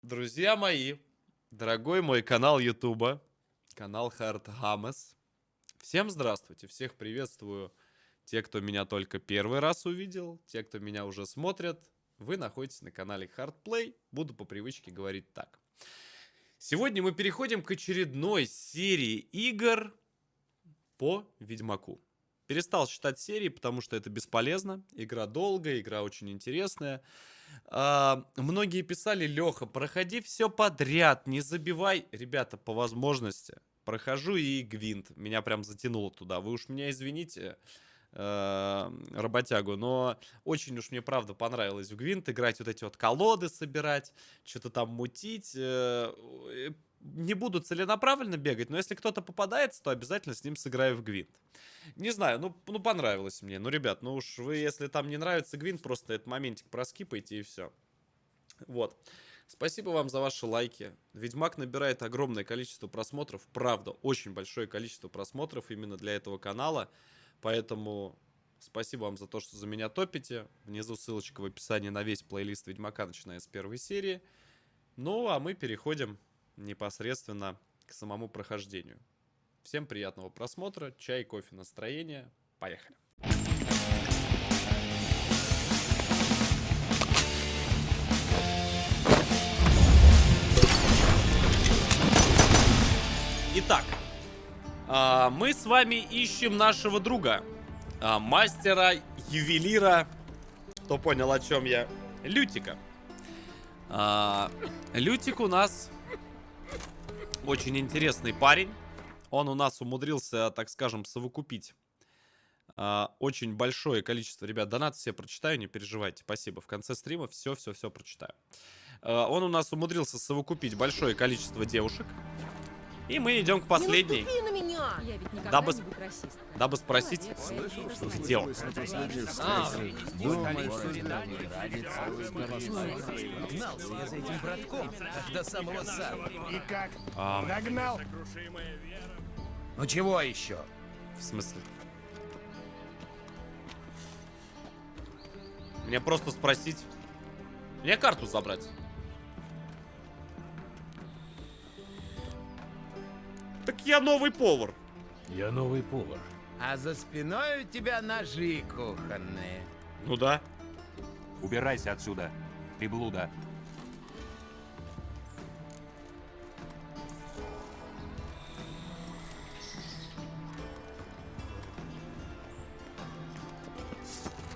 Друзья мои, дорогой мой канал Ютуба, канал Hard Games. Всем здравствуйте, всех приветствую. Те, кто меня только первый раз увидел, те, кто меня уже смотрят, вы находитесь на канале Hard Play. Буду по привычке говорить так. Сегодня мы переходим к очередной серии игр по Ведьмаку. Перестал считать серии, потому что это бесполезно. Игра долгая, игра очень интересная. Многие писали: Леха, проходи все подряд, не забивай. Ребята, по возможности. Прохожу и Гвинт. Меня прям затянуло туда. Вы уж меня извините, работягу, но очень уж мне правда понравилось в Гвинт играть, вот эти вот колоды собирать, что-то там мутить. Не буду целенаправленно бегать, но если кто-то попадается, то обязательно с ним сыграю в Гвинт. Не знаю, ну понравилось мне. Ну, ребят, ну уж вы, если там не нравится Гвинт, просто этот моментик проскипайте и все. Вот. Спасибо вам за ваши лайки. Ведьмак набирает огромное количество просмотров. Правда, очень большое количество просмотров именно для этого канала. Поэтому спасибо вам за то, что за меня топите. Внизу ссылочка в описании на весь плейлист Ведьмака, начиная с первой серии. Ну, а мы переходим непосредственно к самому прохождению. Всем приятного просмотра. Чай, кофе, настроение. Поехали. Итак, мы с вами ищем нашего друга, мастера, ювелира, кто понял, о чем я, Лютика. Лютик у нас очень интересный парень. Он у нас умудрился, так скажем, совокупить очень большое количество. Ребят, донат все прочитаю, не переживайте, спасибо. В конце стрима все прочитаю. Он у нас умудрился совокупить большое количество девушек. И мы идем к последней. Не на меня! Я ведь никогда Дабы, не буду расист. дабы спросить, где он. Гнался я за этим братком аж до самого сада. И как? А, Нагнал? Ну чего еще? в смысле? Мне просто спросить. Мне карту забрать. Так я новый повар. Я новый повар. А за спиной у тебя ножи кухонные. Ну да. Убирайся отсюда, приблуда.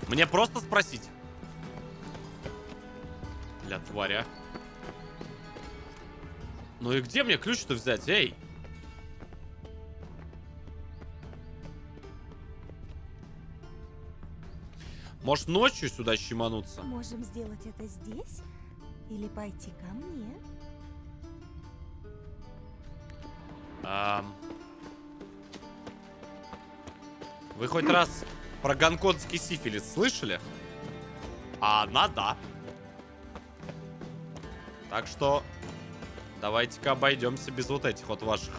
Мне просто спросить. Бля, тваря. Ну и где мне ключ-то взять, эй? Может, ночью сюда щемануться? Можем сделать это здесь или пойти ко мне. Вы хоть раз про гонконгский сифилис слышали? А она да. Так что давайте-ка обойдемся без вот этих вот ваших.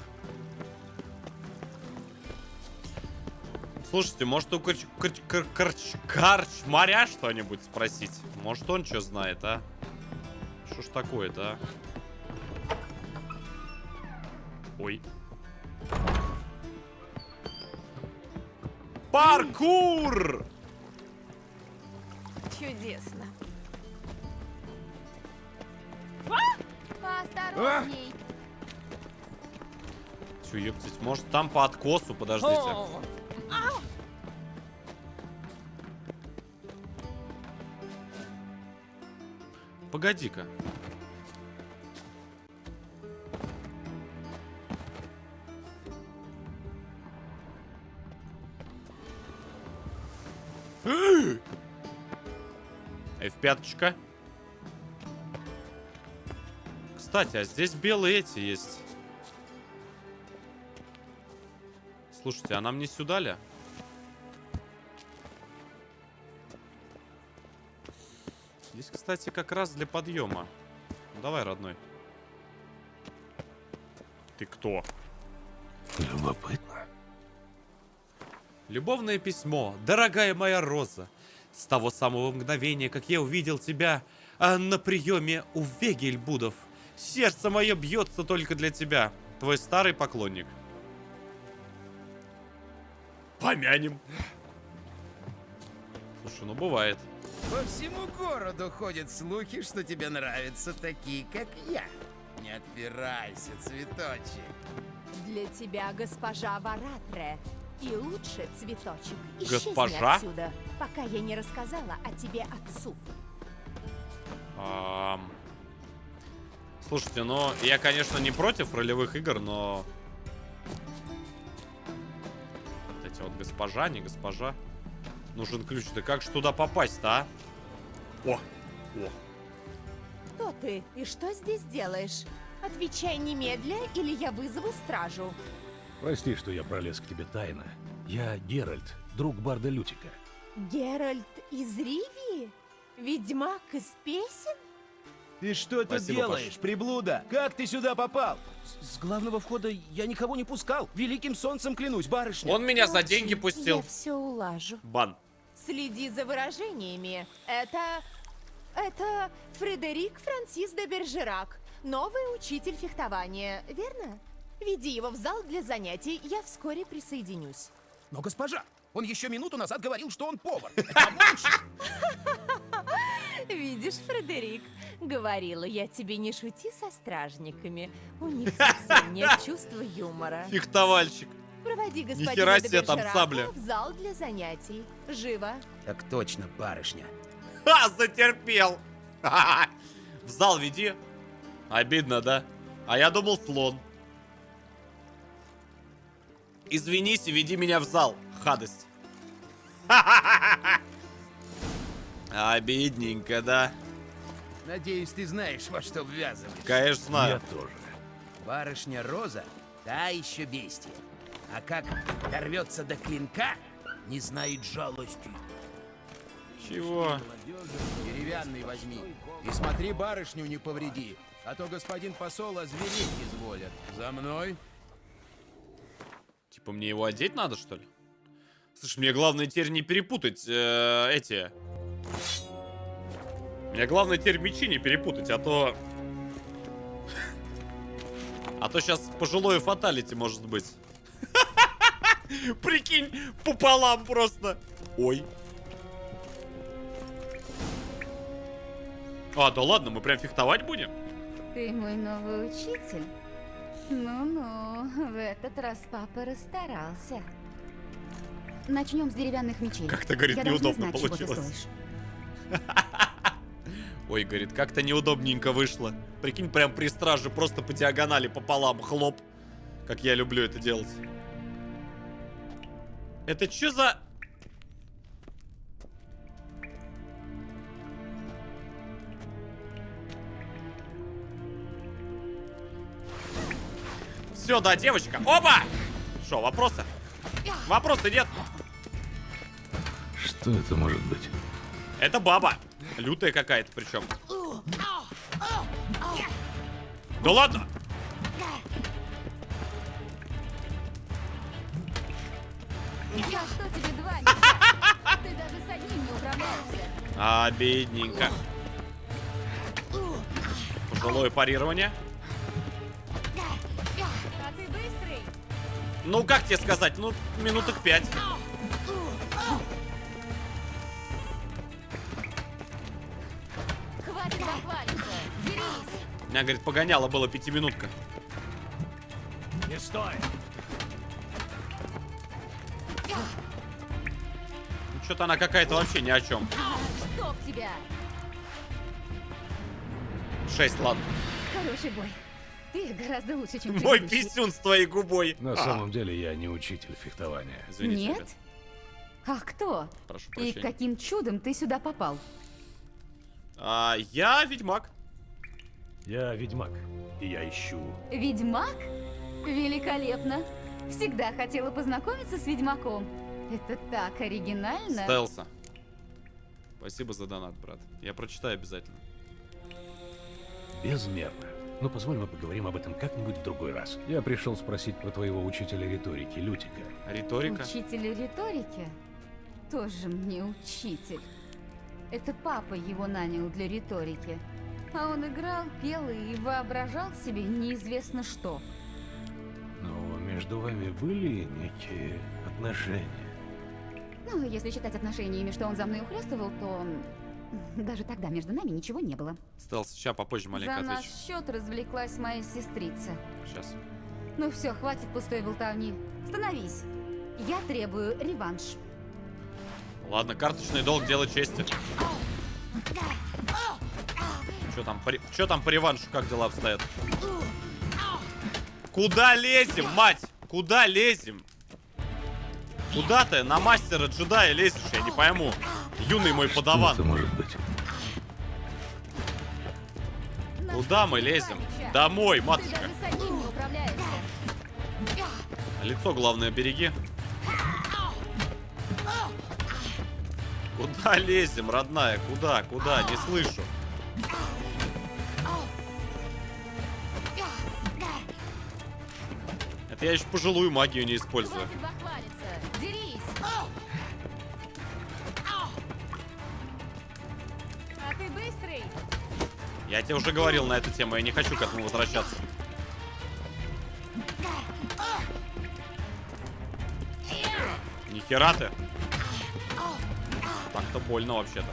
Слушайте, может у корчмаря что-нибудь спросить? Может он что знает, а? Что ж такое-то, а? Ой. Паркур! Чудесно. Поосторожней. Чё, ептить, может там по откосу, подождите. Погоди-ка. F5-очка. Кстати, а здесь белые эти есть. Слушайте, а нам не сюда ли? Здесь, кстати, как раз для подъема. Ну, давай, родной. Ты кто? Любопытно. Любовное письмо, дорогая моя Роза. С того самого мгновения, как я увидел тебя на приеме у Вегельбудов, Сердце мое бьется только для тебя. Твой старый поклонник. Помянем. Слушай, ну бывает. По всему городу ходят слухи, что тебе нравятся такие, как я. Не отпирайся, цветочек. Для тебя госпожа Варатре. И лучше, цветочек, исчезни Госпожа? отсюда, пока я не рассказала о тебе отцу. Слушайте, ну, я, конечно, не против ролевых игр, но... Вот эти вот госпожа, не госпожа. Нужен ключ. Да как же туда попасть-то, а? О! О! Кто ты и что здесь делаешь? Отвечай немедля, или я вызову стражу. Прости, что я пролез к тебе тайно. Я Геральт, друг барда Лютика. Геральт из Ривии? Ведьмак из песен? Ты что тут Спасибо, делаешь, приблуда? Как ты сюда попал? С главного входа я никого не пускал. Великим солнцем клянусь, барышня. Он меня за деньги Молчи, пустил. Я все улажу. Бан. Следи за выражениями. Это Фредерик Франсис де Бержерак, новый учитель фехтования, верно? Веди его в зал для занятий, я вскоре присоединюсь. Но, госпожа, он еще минуту назад говорил, что он повар. Это обманщик. Видишь, Фредерик, говорила я тебе, не шути со стражниками. У них совсем нет чувства юмора. Фехтовальщик. Проводи Нихера господина де себе там Бержерака сабля. в зал для занятий. Живо. Так точно, барышня. Ха, затерпел. В зал веди. Обидно, да? А я думал, слон. Извинись и веди меня в зал. Гадость. Обидненько, да? Надеюсь, ты знаешь, во что ввязываешь. Конечно, Я знаю. тоже. Барышня Роза — та еще бестия. А как дорвется до клинка, не знает жалости. Чего? Деревянный возьми. И смотри, барышню не повреди, а то господин посол озвереть изволят. За мной. Типа мне его одеть надо, что ли? Слушай, мне главное теперь не перепутать эти... Мне главное теперь мечи не перепутать, а то... А то сейчас пожилое фаталити может быть. Прикинь, пополам просто. Ой. А, да ладно, мы прям фехтовать будем? Ты мой новый учитель? Ну-ну, в этот раз папа расстарался. Начнем с деревянных мечей. Как-то, говорит, Я должна неудобно знать, чего ты получилось. стоишь. Ой, говорит, как-то неудобненько вышло. Прикинь, прям при страже просто по диагонали пополам, хлоп. Как я люблю это делать. Это чё за... Все, да, девочка. Опа! Что, вопросы? Вопросы нет? Что это может быть? Это баба. Лютая какая-то причем. Да ладно! Я что тебе два меча? Ты даже с одним не управляешься. Обидненько. Пожилое парирование. А ты быстрый? Ну, как тебе сказать? Ну, минуток 5. Хватит бахвалиться. Дерись. У меня, говорит, погоняло было 5-минутка. Не стой! Ну, что-то она какая-то вообще ни о чем. Чтоб тебя. 6, ладно. Хороший бой. Ты гораздо лучше, чем Мой предыдущий. писюн с твоей губой. На самом деле я не учитель фехтования. Извините, Нет? ребят. А кто? Прошу И прощения. каким чудом ты сюда попал? Я ведьмак. Я ведьмак, и я ищу. Ведьмак? Великолепно. Всегда хотела познакомиться с ведьмаком. Это так оригинально. Стелса. Спасибо за донат, брат. Я прочитаю обязательно. Безмерно. Но позволь, мы поговорим об этом как-нибудь в другой раз. Я пришел спросить про твоего учителя риторики, Лютика. Риторика. Учитель риторики? Тоже мне учитель. Это папа его нанял для риторики. А он играл, пел и воображал себе неизвестно что. Но между вами были некие отношения. Ну, если считать отношениями, что он за мной ухлёстывал, то даже тогда между нами ничего не было. Стелс, сейчас попозже маленько За наш отвечу. счет развлеклась моя сестрица. Сейчас. Ну все, хватит пустой болтовни. Становись. Я требую реванш. Ладно, карточный долг, дело чести. Что там по реваншу, как дела обстоят? Куда лезем, мать? Куда лезем? Куда ты на мастера джедая лезешь, я не пойму. Юный мой Что подаван. это может быть? Куда мы лезем? Домой, Ты матушка. даже с одним не управляешься. Лицо, главное, береги. Куда лезем, родная? Куда? Куда? Не слышу. Это я еще пожилую магию не использую. Хватит бахвалиться. Дерись. А ты быстрый. Я тебе уже говорил на эту тему, я не хочу к этому возвращаться. Нихера ты. Так-то больно вообще-то.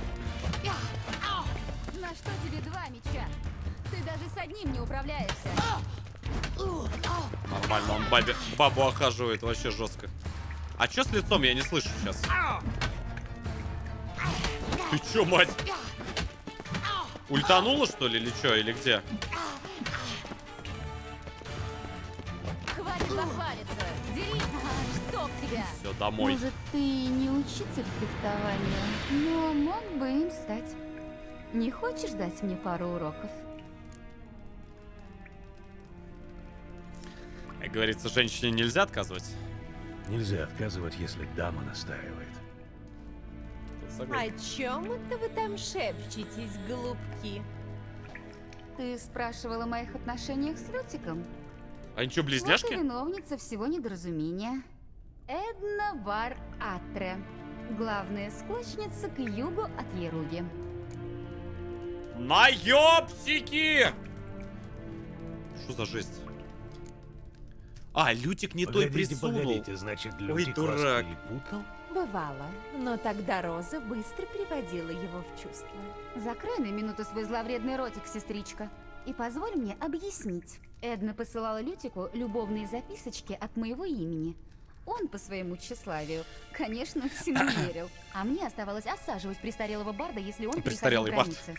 На что тебе два меча? Ты даже с одним не управляешься. Нормально, он бабу охаживает вообще жестко. А чё с лицом, я не слышу сейчас. Ты чё, мать? Ультанула, что ли, или чё, или где? Хватит бахвалиться. Дерись. Чтоб тебя. Все, домой. Может, ты не учитель фехтования, но мог бы им стать. Не хочешь дать мне пару уроков? Как говорится, женщине нельзя отказывать. Нельзя отказывать, если дама настаивает. Тут согласен. О чем это вы там шепчетесь, голубки? Ты спрашивала о моих отношениях с Лютиком? Они что, Вот и близняшки? виновница всего недоразумения. Эдна Вар Атре. Главная склочница к югу от Еруги. Наёбсики! Что за жесть? А, Лютик не той Погодите, присунул. погодите, значит, Лютик вас дурак. перепутал? Бывало, но тогда Роза быстро приводила его в чувство. Закрой на минуту свой зловредный ротик, сестричка. И позволь мне объяснить. Эдна посылала Лютику любовные записочки от моего имени. Он по своему тщеславию, конечно, всему верил. А мне оставалось осаживать престарелого барда, если он переходил Престарелый бард. границы.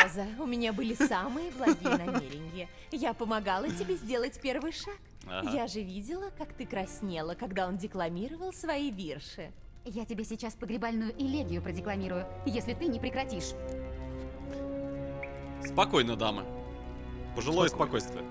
Роза, у меня были самые благие намерения. Я помогала тебе сделать первый шаг. Ага. Я же видела, как ты краснела, когда он декламировал свои вирши. Я тебе сейчас погребальную элегию продекламирую, если ты не прекратишь. Спокойно, дамы. Пожилое Спокойно. спокойствие.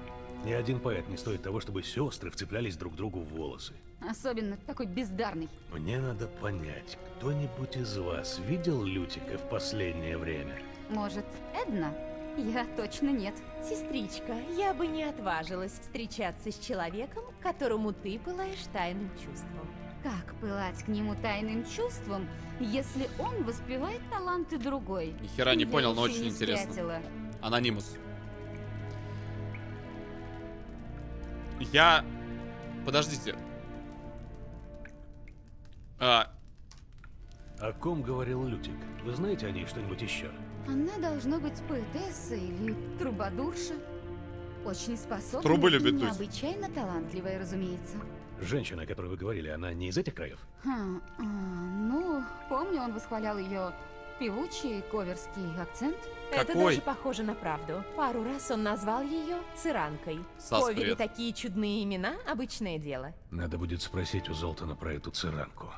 Ни один поэт не стоит того, чтобы сестры вцеплялись друг другу в волосы. Особенно такой бездарный. Мне надо понять, кто-нибудь из вас видел Лютика в последнее время? Может, Эдна? Я точно нет. Сестричка, я бы не отважилась встречаться с человеком, которому ты пылаешь тайным чувством. Как пылать к нему тайным чувством, если он воспевает таланты другой? Нихера не Я понял, но еще очень не интересно. спятила. Анонимус. Я... Подождите. О ком говорил Лютик? Вы знаете о ней что-нибудь еще? Она должна быть поэтесса или трубадурша. Очень способная Трубы и любит дуть. необычайно талантливая, разумеется. Женщина, о которой вы говорили, она не из этих краев? Ну, помню, он восхвалял ее певучий коверский акцент. Это Какой? даже похоже на правду. Пару раз он назвал ее Циранкой. Сас, Ковери привет. такие чудные имена – обычное дело. Надо будет спросить у Золтана про эту циранку.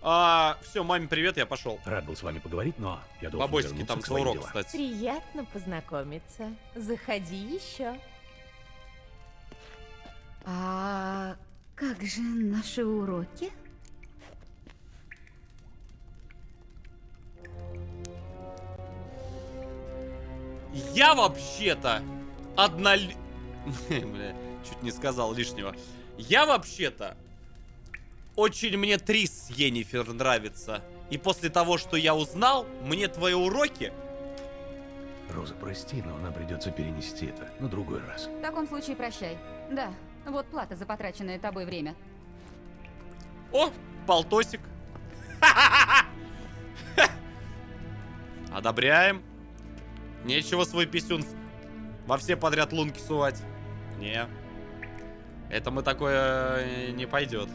Все, маме привет, я пошел. Рад был с вами поговорить, но я должен Бабосики вернуться там к за своим урок, делам. кстати. Приятно познакомиться. Заходи еще. А как же наши уроки? Я вообще-то Бля, чуть не сказал лишнего. Я вообще-то очень мне Трис Йеннифер нравится. И после того, что я узнал, мне твои уроки Роза, прости, но нам придется перенести это на другой раз. В таком случае прощай. Да, вот плата за потраченное тобой время. О, полтосик. Одобряем. Нечего свой писюн во все подряд лунки сувать. Не. Это мы такое не пойдет.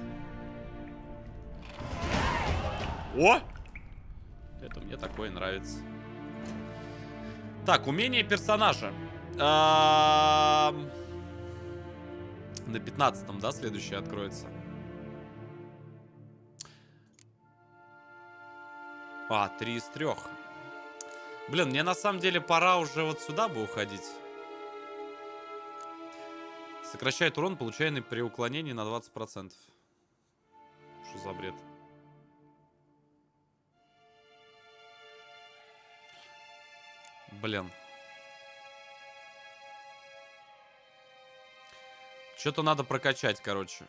О! Это мне такое нравится. Так, умение персонажа. На 15-м, да, следующее откроется. А, 3 из 3. Блин, мне на самом деле пора уже вот сюда бы уходить. Сокращает урон, получаемый при уклонении на 20%. Что за бред? Блин. Что-то надо прокачать, короче.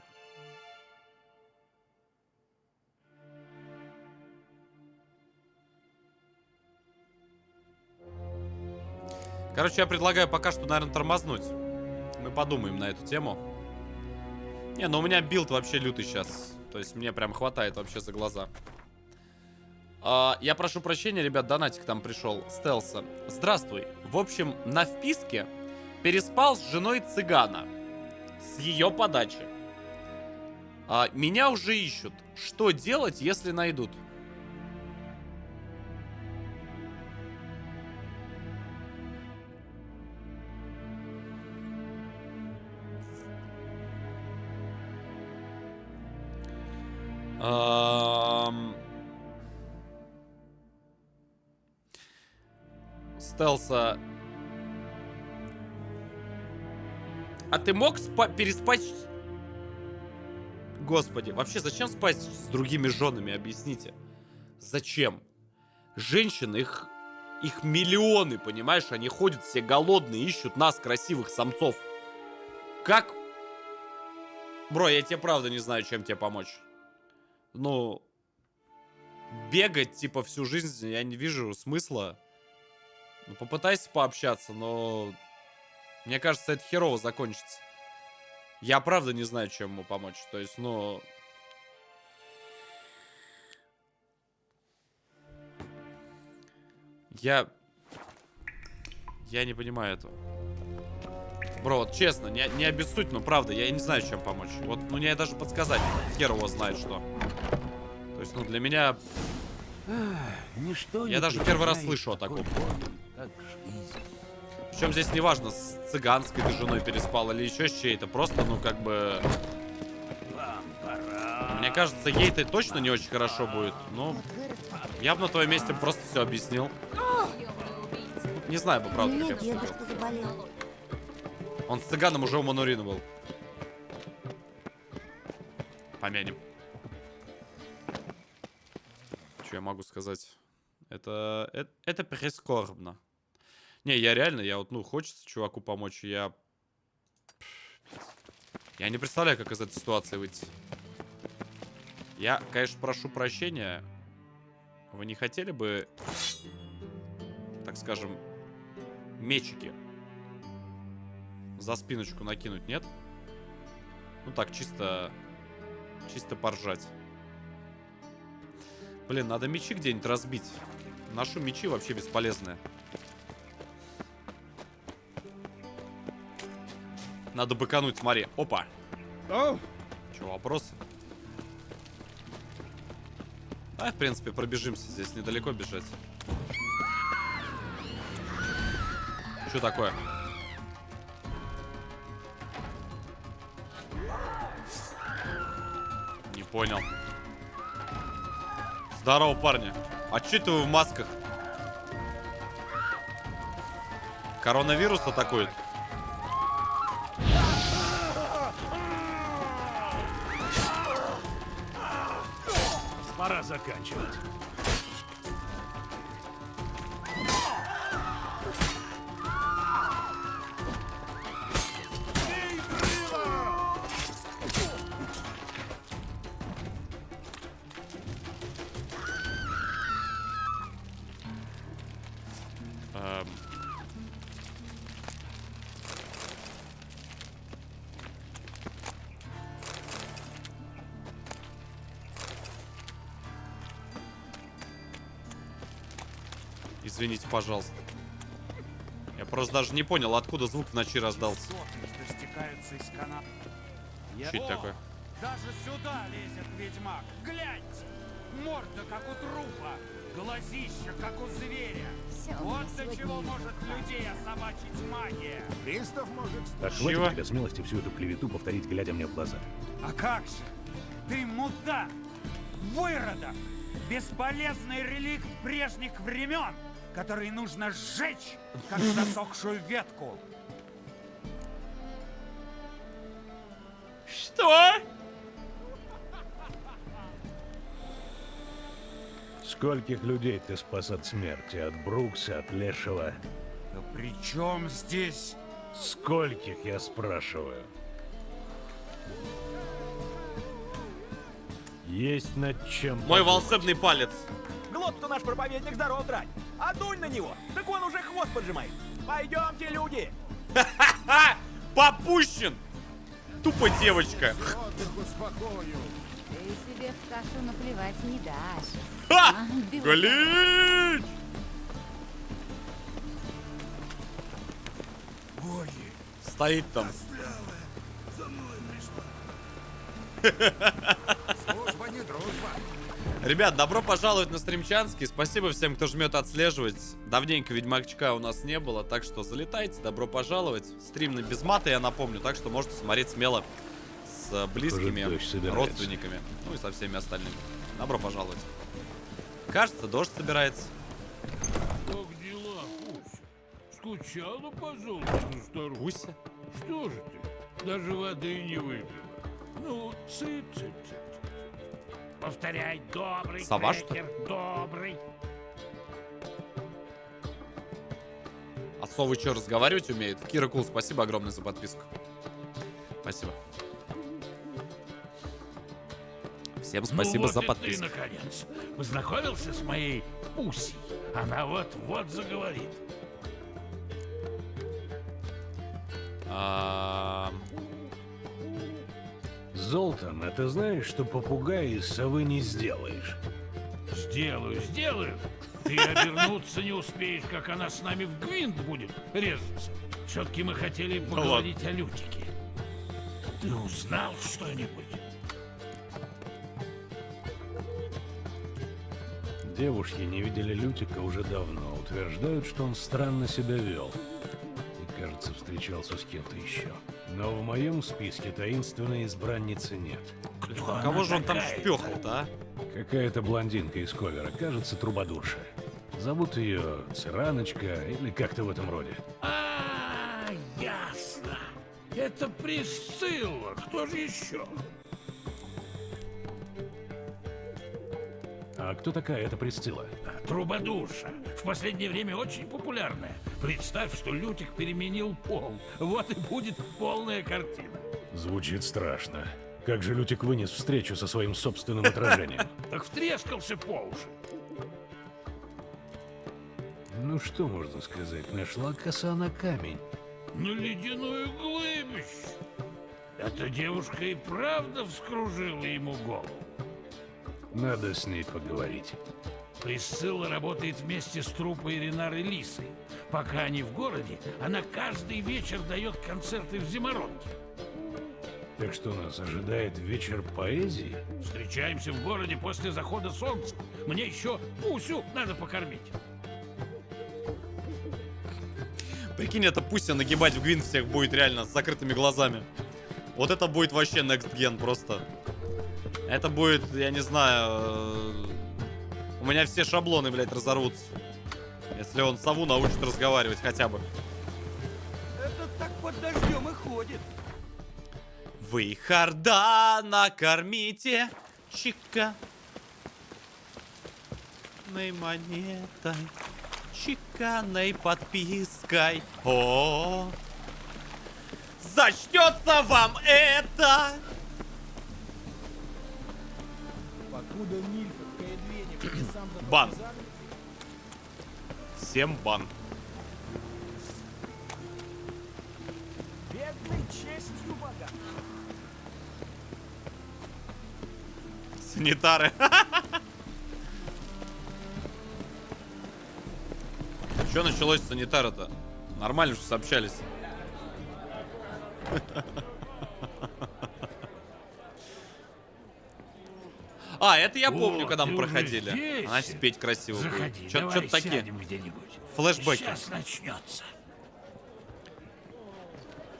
Короче, я предлагаю пока что, наверное, тормознуть. Мы подумаем на эту тему. Не, ну у меня билд вообще лютый сейчас. То есть мне прям хватает вообще за глаза. Я прошу прощения, ребят, донатик там пришел. Стелса. Здравствуй. В общем, на вписке переспал с женой цыгана. С ее подачи. Меня уже ищут. Что делать, если найдут? Стелса. А ты мог переспать? Господи, вообще зачем спать с другими женами, объясните? Зачем? Женщины, их миллионы, понимаешь? Они ходят все голодные, ищут нас, красивых самцов. Как? Бро, я тебе правда не знаю, чем тебе помочь. Ну, бегать, типа, всю жизнь я не вижу смысла. Ну, попытайся пообщаться, но... Мне кажется, это херово закончится. Я правда не знаю, чем ему помочь. То есть, ну... Я не понимаю этого. Бро, вот честно, не обессудь, но правда, я не знаю, чем помочь. Вот, ну, мне даже подсказать, хер его знает что. То есть, ну, для меня... Ничто Я не даже первый раз причиняет слышу о такой таком. боли, как жизнь. Причем здесь неважно, с цыганской ты женой переспал или еще с чьей-то. Просто, ну, как бы... Вам пора. Мне кажется, ей-то точно не очень хорошо будет. Ну, я бы на твоем месте просто все объяснил. Не знаю бы, правда, как я бы поступил. заболел. Он с цыганом уже у Манурина был. Помянем. Что я могу сказать? Это прискорбно. Не, я реально, я вот, ну, хочется чуваку помочь, я не представляю, как из этой ситуации выйти. Я, конечно, прошу прощения. Вы не хотели бы, так скажем, мечики за спиночку накинуть, нет? Ну так, чисто поржать. Блин, надо мечи где-нибудь разбить. Наши мечи вообще бесполезные. Надо быкануть, смотри. Опа. Че, вопросы? Давай, в принципе, пробежимся. Здесь недалеко бежать. Что такое? Не понял. Здорово, парни. А че это вы в масках? Коронавирус атакует? Пора заканчивать. Извините, пожалуйста. Я просто даже не понял, откуда звук в ночи раздался. Растекаются из канала. Что это такое? Даже сюда лезет ведьмак. Гляньте! Морда, как у трупа. Глазища, как у зверя. Всё, у Вот нас до сегодня чего не может людей особачить магия. А Чего? хватит у тебя смелости всю эту клевету повторить, глядя мне в глаза. А как же? Ты мудак! Выродок! Бесполезный реликт прежних времен, который нужно сжечь, как засохшую ветку. Что? Скольких людей ты спас от смерти? От Брукса, от Лешего? Да при чем здесь? Скольких, я спрашиваю? Есть над чем Мой подумать. волшебный палец. Глоту наш проповедник здоров драть. А дунь на него, так он уже хвост поджимает. Пойдемте, люди. Ха! Попущен! Тупо девочка. Ты себе в кашу наплевать не дашь. Ха! А, белый Галич! Стоит там. Ребят, добро пожаловать на стримчанский. Спасибо всем, кто жмет отслеживать. Давненько Ведьмачка у нас не было, так что залетайте, добро пожаловать. Стрим на без мата, я напомню, так что можете смотреть смело с близкими, Похоже, дождь собирается. родственниками, ну и со всеми остальными. Добро пожаловать. Кажется, дождь собирается. Как дела, Пуся? Скучала по золоту, старуха? Пуся? Что же ты? Даже воды не выпила. Ну, цып-цып-цып. Повторяй, добрый Сова, что ли? крекер, добрый. А совы что, разговаривать умеет? Кира Кул, спасибо огромное за подписку. Спасибо. Всем спасибо Ну вот за и подписку. ты, наконец, познакомился с моей Пусей. Она вот-вот заговорит. Золтан, а ты знаешь, что попугая из совы не сделаешь? Сделаю, сделаю. Ты обернуться не успеешь, как она с нами в гвинт будет резаться. Все-таки мы хотели поговорить о Лютике. Ты узнал что-нибудь? Девушки не видели Лютика уже давно. Утверждают, что он странно себя вел. И, кажется, встречался с кем-то еще. Но в моем списке таинственной избранницы нет. Кто А кого она же он там такая? впехал-то, а? Какая-то блондинка из Ковера, кажется, трубадурша. Зовут ее Цираночка или как-то в этом роде. А, ясно. Это Присцилла. Кто же еще? А кто такая эта Присцилла? Трубадурша. В последнее время очень популярная. Представь, что Лютик переменил пол. Вот и будет полная картина. Звучит страшно. Как же Лютик вынес встречу со своим собственным отражением? Так втрескался по уши. Ну что можно сказать, нашла коса на камень. На ледяную глыбищу. Эта девушка и правда вскружила ему голову. Надо с ней поговорить. Присцилла работает вместе с труппой Ренары Лисы. Пока они в городе, она каждый вечер дает концерты в Зимородке. Так что нас ожидает вечер поэзии? Встречаемся в городе после захода солнца. Мне еще Пусю надо покормить. Прикинь, это Пуся нагибать в гвинт всех будет реально с закрытыми глазами. Вот это будет вообще next gen просто. Это будет, я не знаю... У меня все шаблоны, блядь, разорвутся. Если он сову научит разговаривать хотя бы. Это так под дождем и ходит. Вы харда накормите чика монетой, чеканной подпиской. О, зачтется вам это! Покуда Нильфа к Эдвене сам за Бан. Всем бан. бедной честью богат. Санитары. Что началось с санитара-то? Нормально же сообщались. А, это я помню, О, когда мы ты уже проходили. здесь? Она спеть красиво будет. Заходи, Что-то давай такие. сядем где-нибудь. Флэшбэки. Сейчас начнется.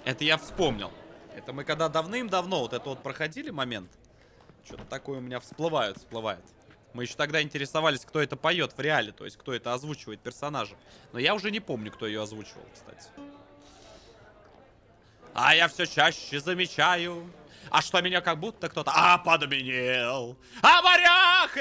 Это я вспомнил. Это мы когда давным-давно вот это вот проходили момент. Что-то такое у меня всплывает. Мы еще тогда интересовались, кто это поет в реале, то есть кто это озвучивает персонажа. Но я уже не помню, кто ее озвучивал, кстати. А я все чаще замечаю, а что меня как будто кто-то подменил. А морях!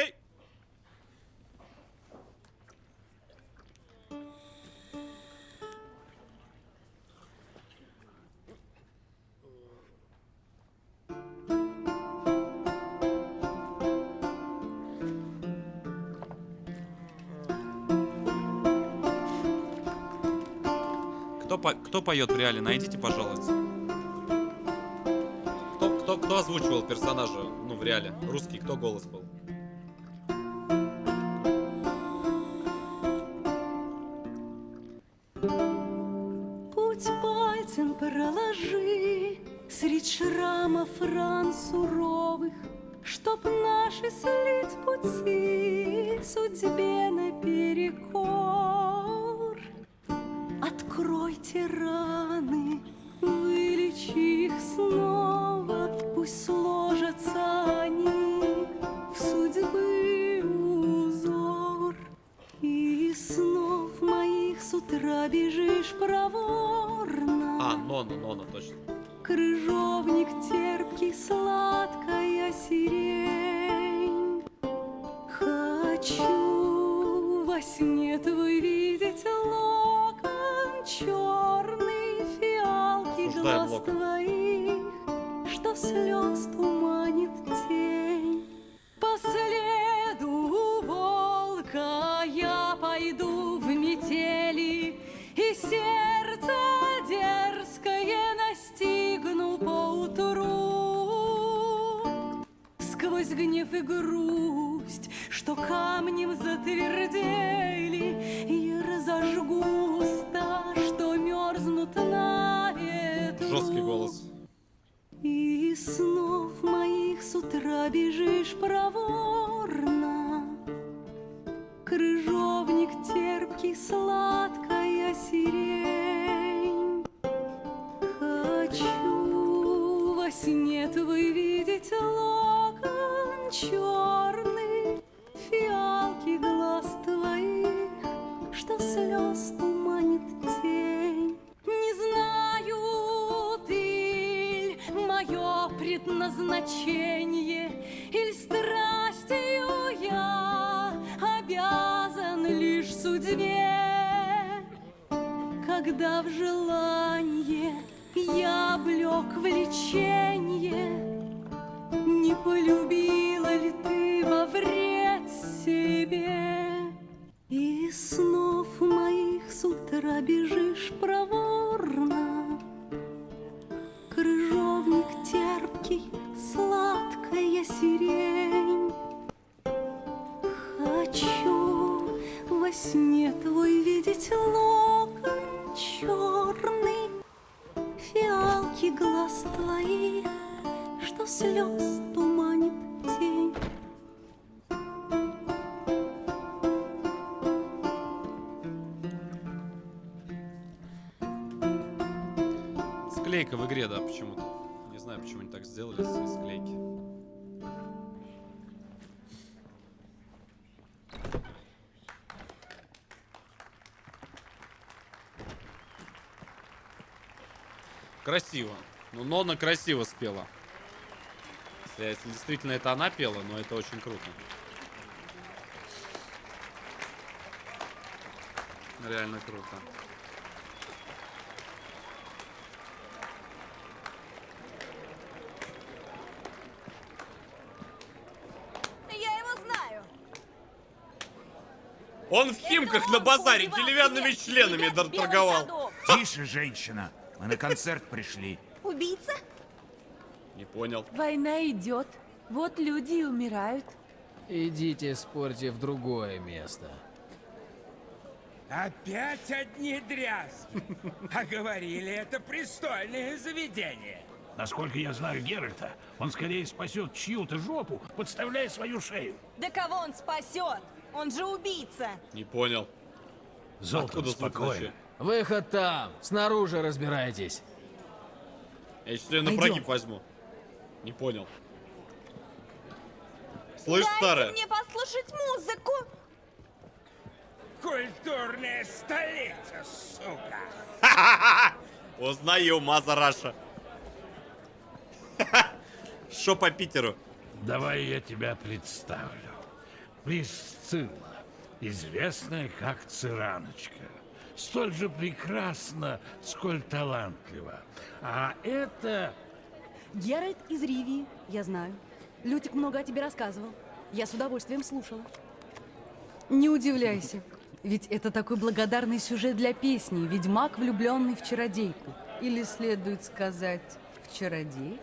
Кто поет в реале? Найдите, пожалуйста. Кто озвучивал персонажа, ну, в реале? Русский, кто голос был? Путь пальцем проложи средь шрамов ран суровых, чтоб наши слить пути судьбе наперекор. Откройте раны, вылечи их снова, пусть сложатся они в судьбы узор. И из снов моих с утра бежишь проворно. Нона, точно. Крыжовник терпкий, сладкая сирень. Хочу во сне твой видеть локон черный, фиалки Осуждаем глаз локон. твоих, что слез туманит тень. По следу волка я пойду в метели, и сердце дерзкое настигну поутру. Сквозь гнев и грусть, что камнем затвердели, я разожгу уста, что мерзнут на ветру. Жесткий голос. И из снов моих с утра бежишь проворно. Крыжовник терпкий, сладкая сирень. Хочу во сне твой видеть локон черный, фиалки глаз твоих, что слез туманит тень. Не знаю, ты мое предназначение, или страстью я обязан лишь судьбе. Когда в желанье я облек влеченье, не полюбила ли ты во вред себе? И из снов моих с утра бежишь проворно. Крыжовник терпкий, сладкая сирень. Хочу во сне твой видеть локон черный, фиалки глаз твоих, что слез туманит тень. Склейка в игре, да, почему-то. Не знаю, почему они так сделали с склейки. Красиво. Ну, Нона красиво спела. Если действительно это она пела, но это очень круто. Реально круто. Я его знаю. Он в Химках на базаре деревянными членами торговал. Тише, женщина. Мы на концерт пришли. Убийца? Не понял. Война идет, вот люди и умирают. Идите спорьте в другое место. Опять одни дрязги. А говорили, это престольное заведение. Насколько я знаю Геральта, он скорее спасет чью-то жопу, подставляя свою шею. Да кого он спасет? Он же убийца. Не понял. Золтан, Откуда звук спокойно. вообще? Выход там. Снаружи разбирайтесь. Я сейчас её на Пойдём. прогиб возьму. Не понял. Слышь, старая? Мне послушать музыку. Культурная столица, сука. Узнаю, Мазараша. Шо по Питеру? Давай я тебя представлю. Присцилла, известная как Цираночка. Столь же прекрасна, сколь талантлива. А это... Геральт из Ривии, я знаю. Лютик много о тебе рассказывал. Я с удовольствием слушала. Не удивляйся, ведь это такой благодарный сюжет для песни «Ведьмак, влюбленный в чародейку». Или следует сказать «в чародей».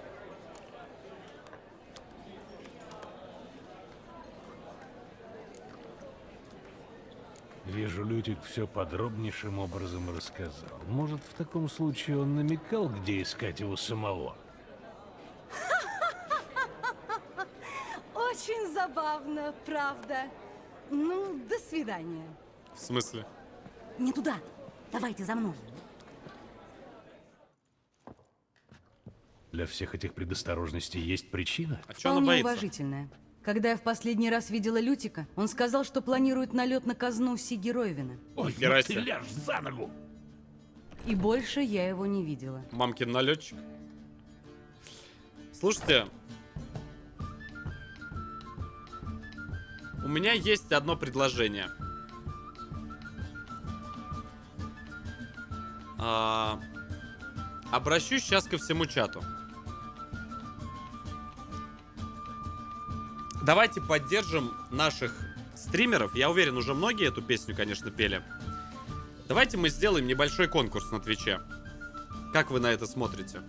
Вижу, Лютик все подробнейшим образом рассказал. Может, в таком случае он намекал, где искать его самого? Очень забавно, правда. Ну, до свидания. В смысле? Не туда. Давайте за мной. Для всех этих предосторожностей есть причина? А чё она Вполне боится? уважительная. Когда я в последний раз видела Лютика, он сказал, что планирует налет на казну Сиги Ройвена. Ой, Нихера ну ты себе. ляжь за ногу! И больше я его не видела. Мамкин налетчик. Слушайте. У меня есть одно предложение. Обращусь сейчас ко всему чату. Давайте поддержим наших стримеров. Я уверен, уже многие эту песню, конечно, пели. Давайте мы сделаем небольшой конкурс на Твиче. Как вы на это смотрите?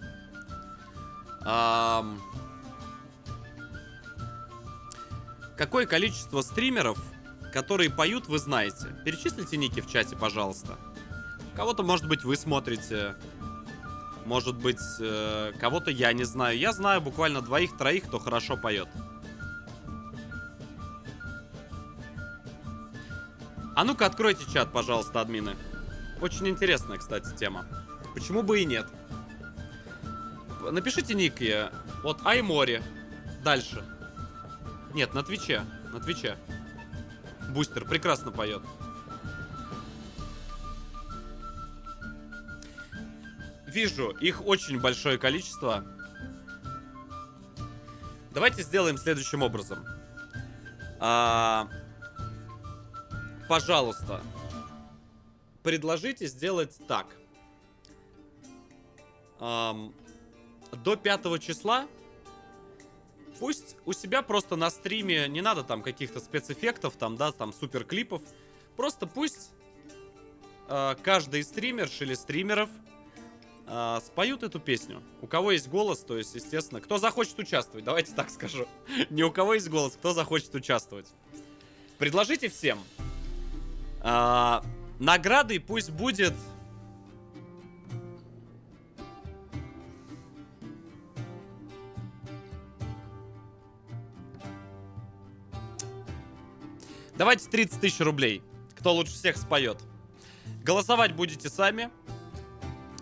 Какое количество стримеров, которые поют, вы знаете? Перечислите ники в чате, пожалуйста. Кого-то, может быть, вы смотрите. Может быть, кого-то я не знаю. Я знаю буквально двоих-троих, кто хорошо поет. А ну-ка, откройте чат, пожалуйста, админы. Очень интересная, кстати, тема. Почему бы и нет? Напишите ник. Вот Аймори. Дальше. Нет, на Твиче. На Твиче. Бустер прекрасно поет. Вижу, их очень большое количество. Давайте сделаем следующим образом. Пожалуйста, предложите сделать так. До 5 числа пусть у себя просто на стриме, не надо там каких-то спецэффектов, там, да, там супер клипов. Просто пусть каждый стримерш или стримеров споют эту песню. У кого есть голос, то есть, естественно, кто захочет участвовать, давайте так скажу. Не у кого есть голос, кто захочет участвовать. Предложите всем. Наградой пусть будет... Давайте 30 тысяч рублей. Кто лучше всех споет. Голосовать будете сами.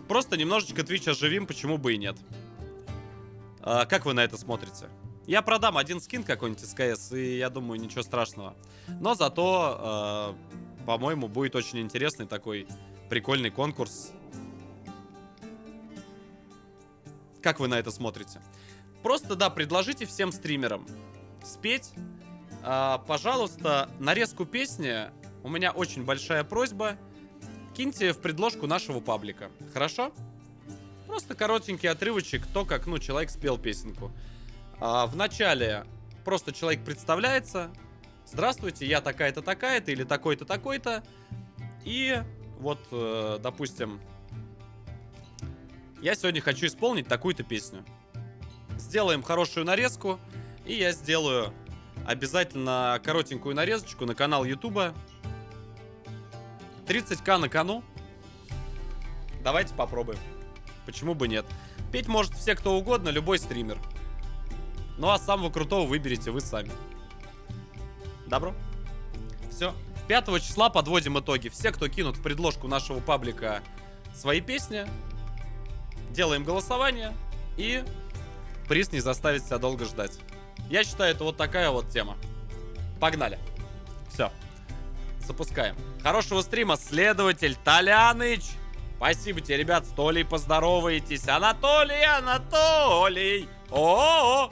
Просто немножечко Twitch оживим, почему бы и нет. Как вы на это смотрите? Я продам один скин какой-нибудь из КС, и я думаю, ничего страшного. Но зато, по-моему, будет очень интересный такой прикольный конкурс. Как вы на это смотрите? Просто, да, предложите всем стримерам спеть. Пожалуйста, нарезку песни. У меня очень большая просьба. Киньте в предложку нашего паблика. Хорошо? Просто коротенький отрывочек, то, как, ну, человек спел песенку. В начале просто человек представляется. Здравствуйте, я такая-то, такая-то, или такой-то, такой-то. И вот, допустим, я сегодня хочу исполнить такую-то песню. Сделаем хорошую нарезку, и я сделаю обязательно коротенькую нарезочку на канал Ютуба. 30к на кону. Давайте попробуем. Почему бы нет? Петь может все кто угодно, любой стример. Ну а самого крутого выберете вы сами. Добро. Все. 5 числа подводим итоги. Все, кто кинут в предложку нашего паблика свои песни, делаем голосование, и приз не заставит себя долго ждать. Я считаю, это вот такая вот тема. Погнали. Все. Запускаем. Хорошего стрима, следователь Толяныч. Спасибо тебе, ребят, с Толей поздороваетесь. Анатолий. О-о-о.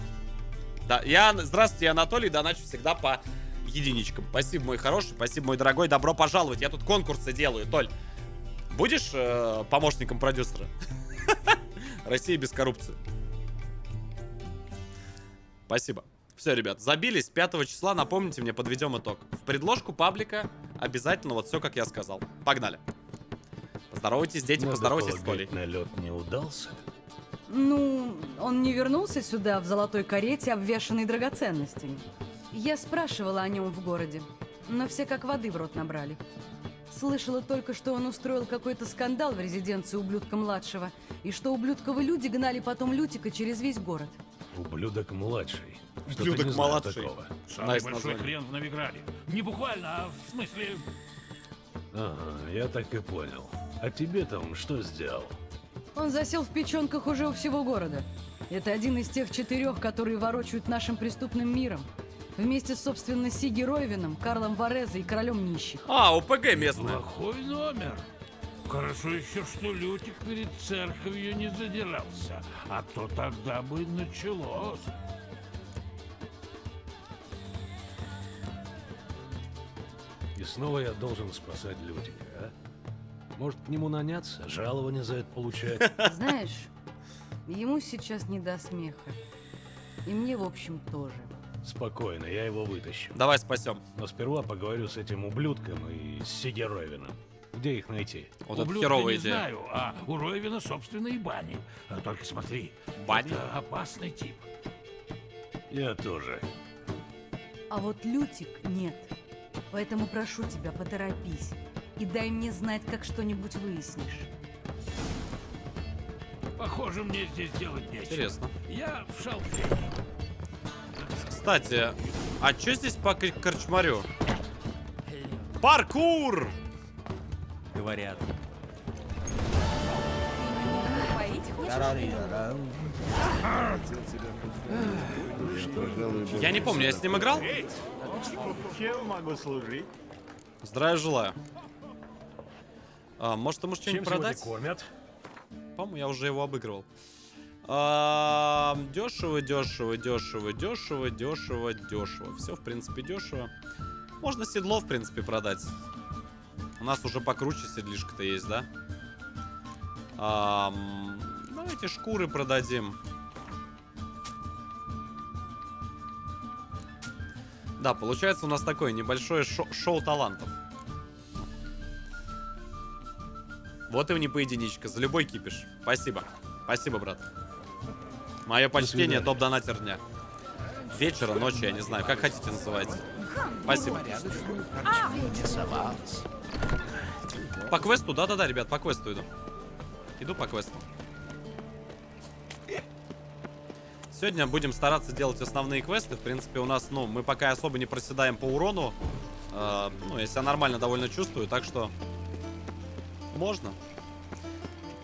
Да, здравствуйте, Анатолий, доначу всегда по единичкам. Спасибо, мой хороший, спасибо, мой дорогой, добро пожаловать. Я тут конкурсы делаю. Толь, будешь помощником продюсера? Россия без коррупции. Спасибо. Все, ребят, забились. 5 числа, напомните мне, подведем итог. В предложку паблика обязательно вот все, как я сказал. Погнали. Поздоровайтесь, дети, Надо поздоровайтесь с полагать, Толей. налет не удался? Ну, он не вернулся сюда в золотой карете, обвешанной драгоценностями. Я спрашивала о нем в городе, но все как воды в рот набрали. Слышала только, что он устроил какой-то скандал в резиденции ублюдка-младшего, и что ублюдковые люди гнали потом Лютика через весь город. Ублюдок-младший. Что-то Ублюдок не знаю младший. такого. Самый Найс большой название. хрен в Новиграде. Не буквально, а в смысле... Ага, я так и понял. А тебе-то он что сделал? Он засел в печенках уже у всего города. Это один из тех 4, которые ворочают нашим преступным миром. Вместе с, собственно, Сиги Ройвином, Карлом Вареза и Королем Нищих. А, ОПГ местная. Плохой номер. Хорошо еще, что Лютик перед церковью не задирался, а то тогда бы началось. И снова я должен спасать Лютика, а? Может, к нему наняться? Жалование за это получать? Знаешь, ему сейчас не до смеха. И мне, в общем, тоже. Спокойно, я его вытащу. Давай спасем. Но сперва поговорю с этим ублюдком и с Сиги Ройвином. Где их найти? Вот это Ублюдка херовая не идея. знаю, а у Ройвина собственные бани. А только смотри, Бани? это опасный тип. Я тоже. А вот Лютик нет. Поэтому прошу тебя, поторопись. И дай мне знать, как что-нибудь выяснишь. Похоже, мне здесь делать нечего. Интересно. Я в шалфе. Кстати, а что здесь по корчмарю? Паркур! Говорят. Я не помню, я с ним играл? Чем могу служить? Здравия желаю. Может, ему что-нибудь Чем продать? сегодня кормят? По-моему, я уже его обыгрывал. Дешево. Все, в принципе, дешево. Можно седло, в принципе, продать. У нас уже покруче седлишка-то есть, да? Давайте шкуры продадим. Да, получается у нас такое небольшое шоу талантов. Вот и не поединичка, за любой кипиш. Спасибо. Спасибо, брат. Мое почтение, топ-донатер дня. Вечера, ночи, я не знаю, как хотите называйте. Спасибо. По квесту, да-да-да, ребят, по квесту иду. Иду по квесту. Сегодня будем стараться делать основные квесты. В принципе, у нас, ну, мы пока особо не проседаем по урону. Ну, я себя нормально довольно чувствую, так что можно.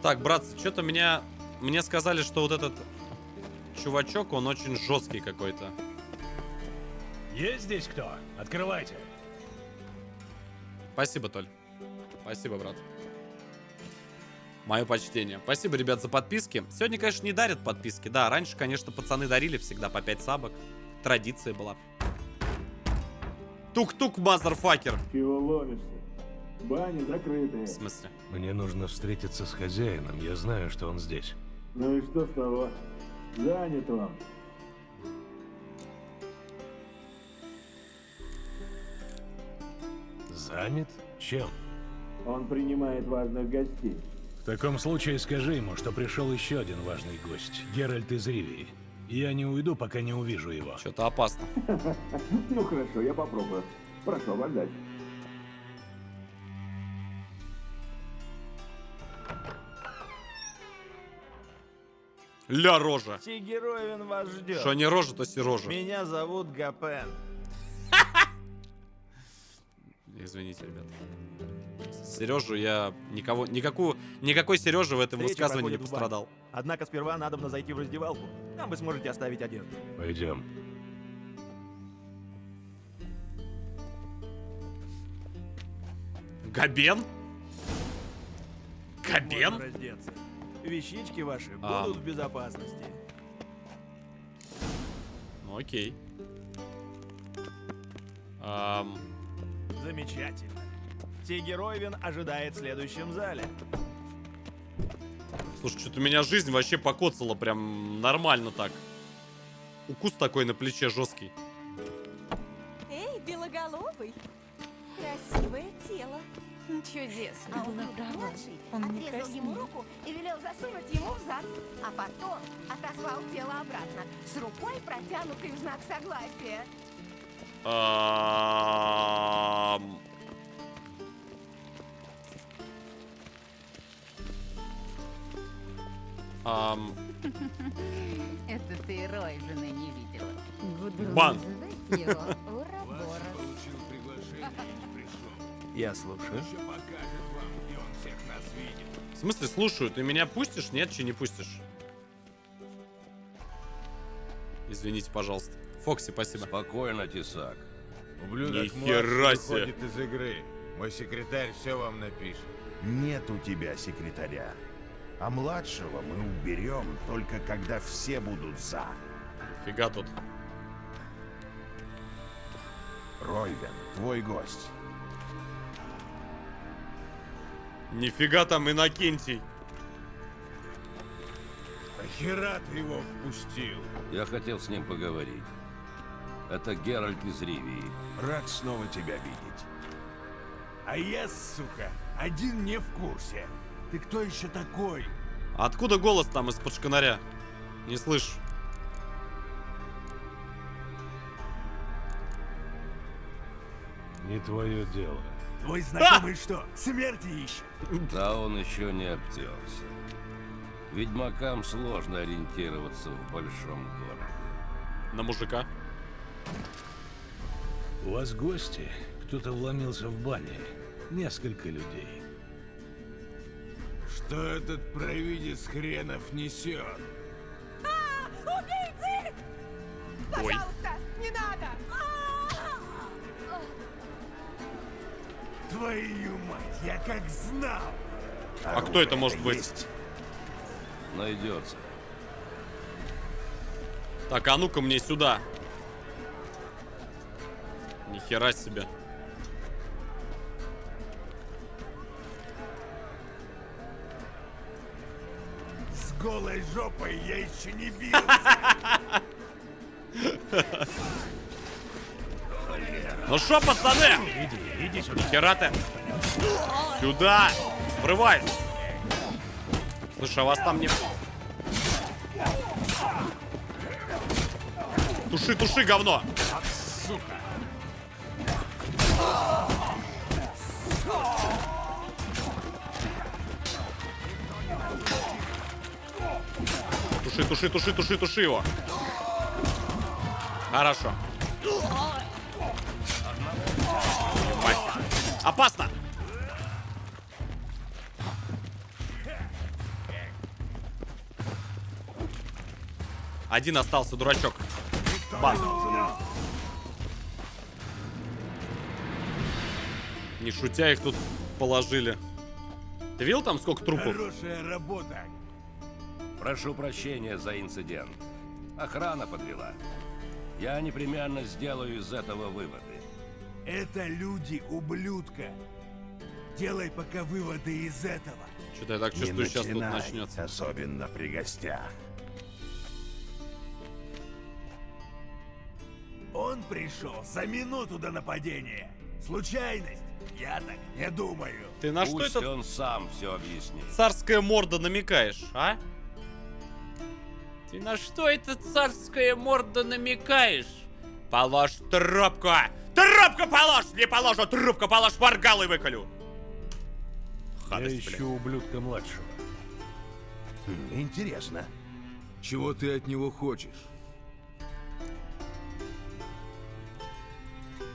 Так, братцы, что-то мне сказали, что вот этот чувачок, он очень жесткий какой-то. Есть здесь кто? Открывайте. Спасибо, Толь. Спасибо, брат. Мое почтение. Спасибо, ребят, за подписки. Сегодня, конечно, не дарят подписки. Да, раньше, конечно, пацаны дарили всегда по 5 сабок. Традиция была. Тук-тук, мазерфакер. Чего ловишься? Бани закрытые. В смысле? Мне нужно встретиться с хозяином. Я знаю, что он здесь. Ну и что с того? Занят он. Занят? Чем? Он принимает важных гостей. В таком случае скажи ему, что пришел еще один важный гость. Геральт из Ривии. Я не уйду, пока не увижу его. Что-то опасно. Ну хорошо, я попробую. Прошу, отдать. Ля рожа. Тигеровин вас ждет. Что не рожа, то сирожа. Меня зовут Гапен. Извините, ребят. Сережу я никакой Сережи в этом Встреча высказывании не проходит в пострадал. бане. Однако сперва надо зайти в раздевалку. Там вы сможете оставить одежду. Пойдем. Габен? Можно Габен? раздеться. Вещички ваши А. будут в безопасности. Ну окей. Замечательно. Тигеровин ожидает в следующем зале. Слушай, что-то у меня жизнь вообще покоцала прям нормально так. Укус такой на плече жесткий. Эй, белоголовый. Красивое тело. Чудесно. А Ублюдок-младший отрезал ему руку и велел засунуть ему в зад, а потом отослал тело обратно с рукой, протянутой в знак согласия. Это ты Рой жены не видела. Гудрун Бан. называет его Ураборос. Я слушаю. В смысле, слушаю, ты меня пустишь? Нет, че не пустишь? Извините, пожалуйста. Фокси, спасибо. Спокойно, Тесак. Ублюдок Нихера младший себе. выходит из игры. Мой секретарь все вам напишет. Нет у тебя секретаря. А младшего мы уберем только когда все будут за. Фига тут. Ройвен, твой гость. Нифига там Иннокентий. Нахера ты его впустил? Я хотел с ним поговорить. Это Геральт из Ривии. Рад снова тебя видеть. А я, сука, один не в курсе. Ты кто еще такой? Откуда голос там из-под шканаря? Не слышу. Не твое дело. Твой знакомый что, смерти ищет? Да он еще не обтерся. Ведьмакам сложно ориентироваться в большом городе. На мужика. У вас гости? Кто-то вломился в бане. Несколько людей. Что этот провидец хренов несет? Убийцы! Ой. Пожалуйста, не надо! Твою мать, я как знал! А кто это может быть? Найдется. Так, а ну-ка мне сюда. Нихера себе. С голой жопой я еще не бился! Ну шо, пацаны? Иди сюда. Нихера ты. Сюда. Врывай. Слушай, а вас там не... Туши, туши, говно. Сука! Туши, туши, туши, туши, туши его. Хорошо. Ебать. Опасно. Один остался, дурачок. Бан. Не шутя, их тут положили. Ты видел там сколько трупов? Хорошая работа! Прошу прощения за инцидент. Охрана подвела. Я непременно сделаю из этого выводы. Это люди ублюдка. Делай пока выводы из этого. Что-то я так Не чувствую, сейчас тут начинай, начнется. особенно при гостях. Он пришел за минуту до нападения. Случайность? Я так не думаю. Ты на Пусть что это он сам все объяснит. царская морда намекаешь, а? Ты на что это царская морда намекаешь? Положь трубку! Трубку положь! Не положу, трубку положь, моргалой выколю! Я Гадость, ищу ублюдка младшего. Интересно. Чего ты от него хочешь?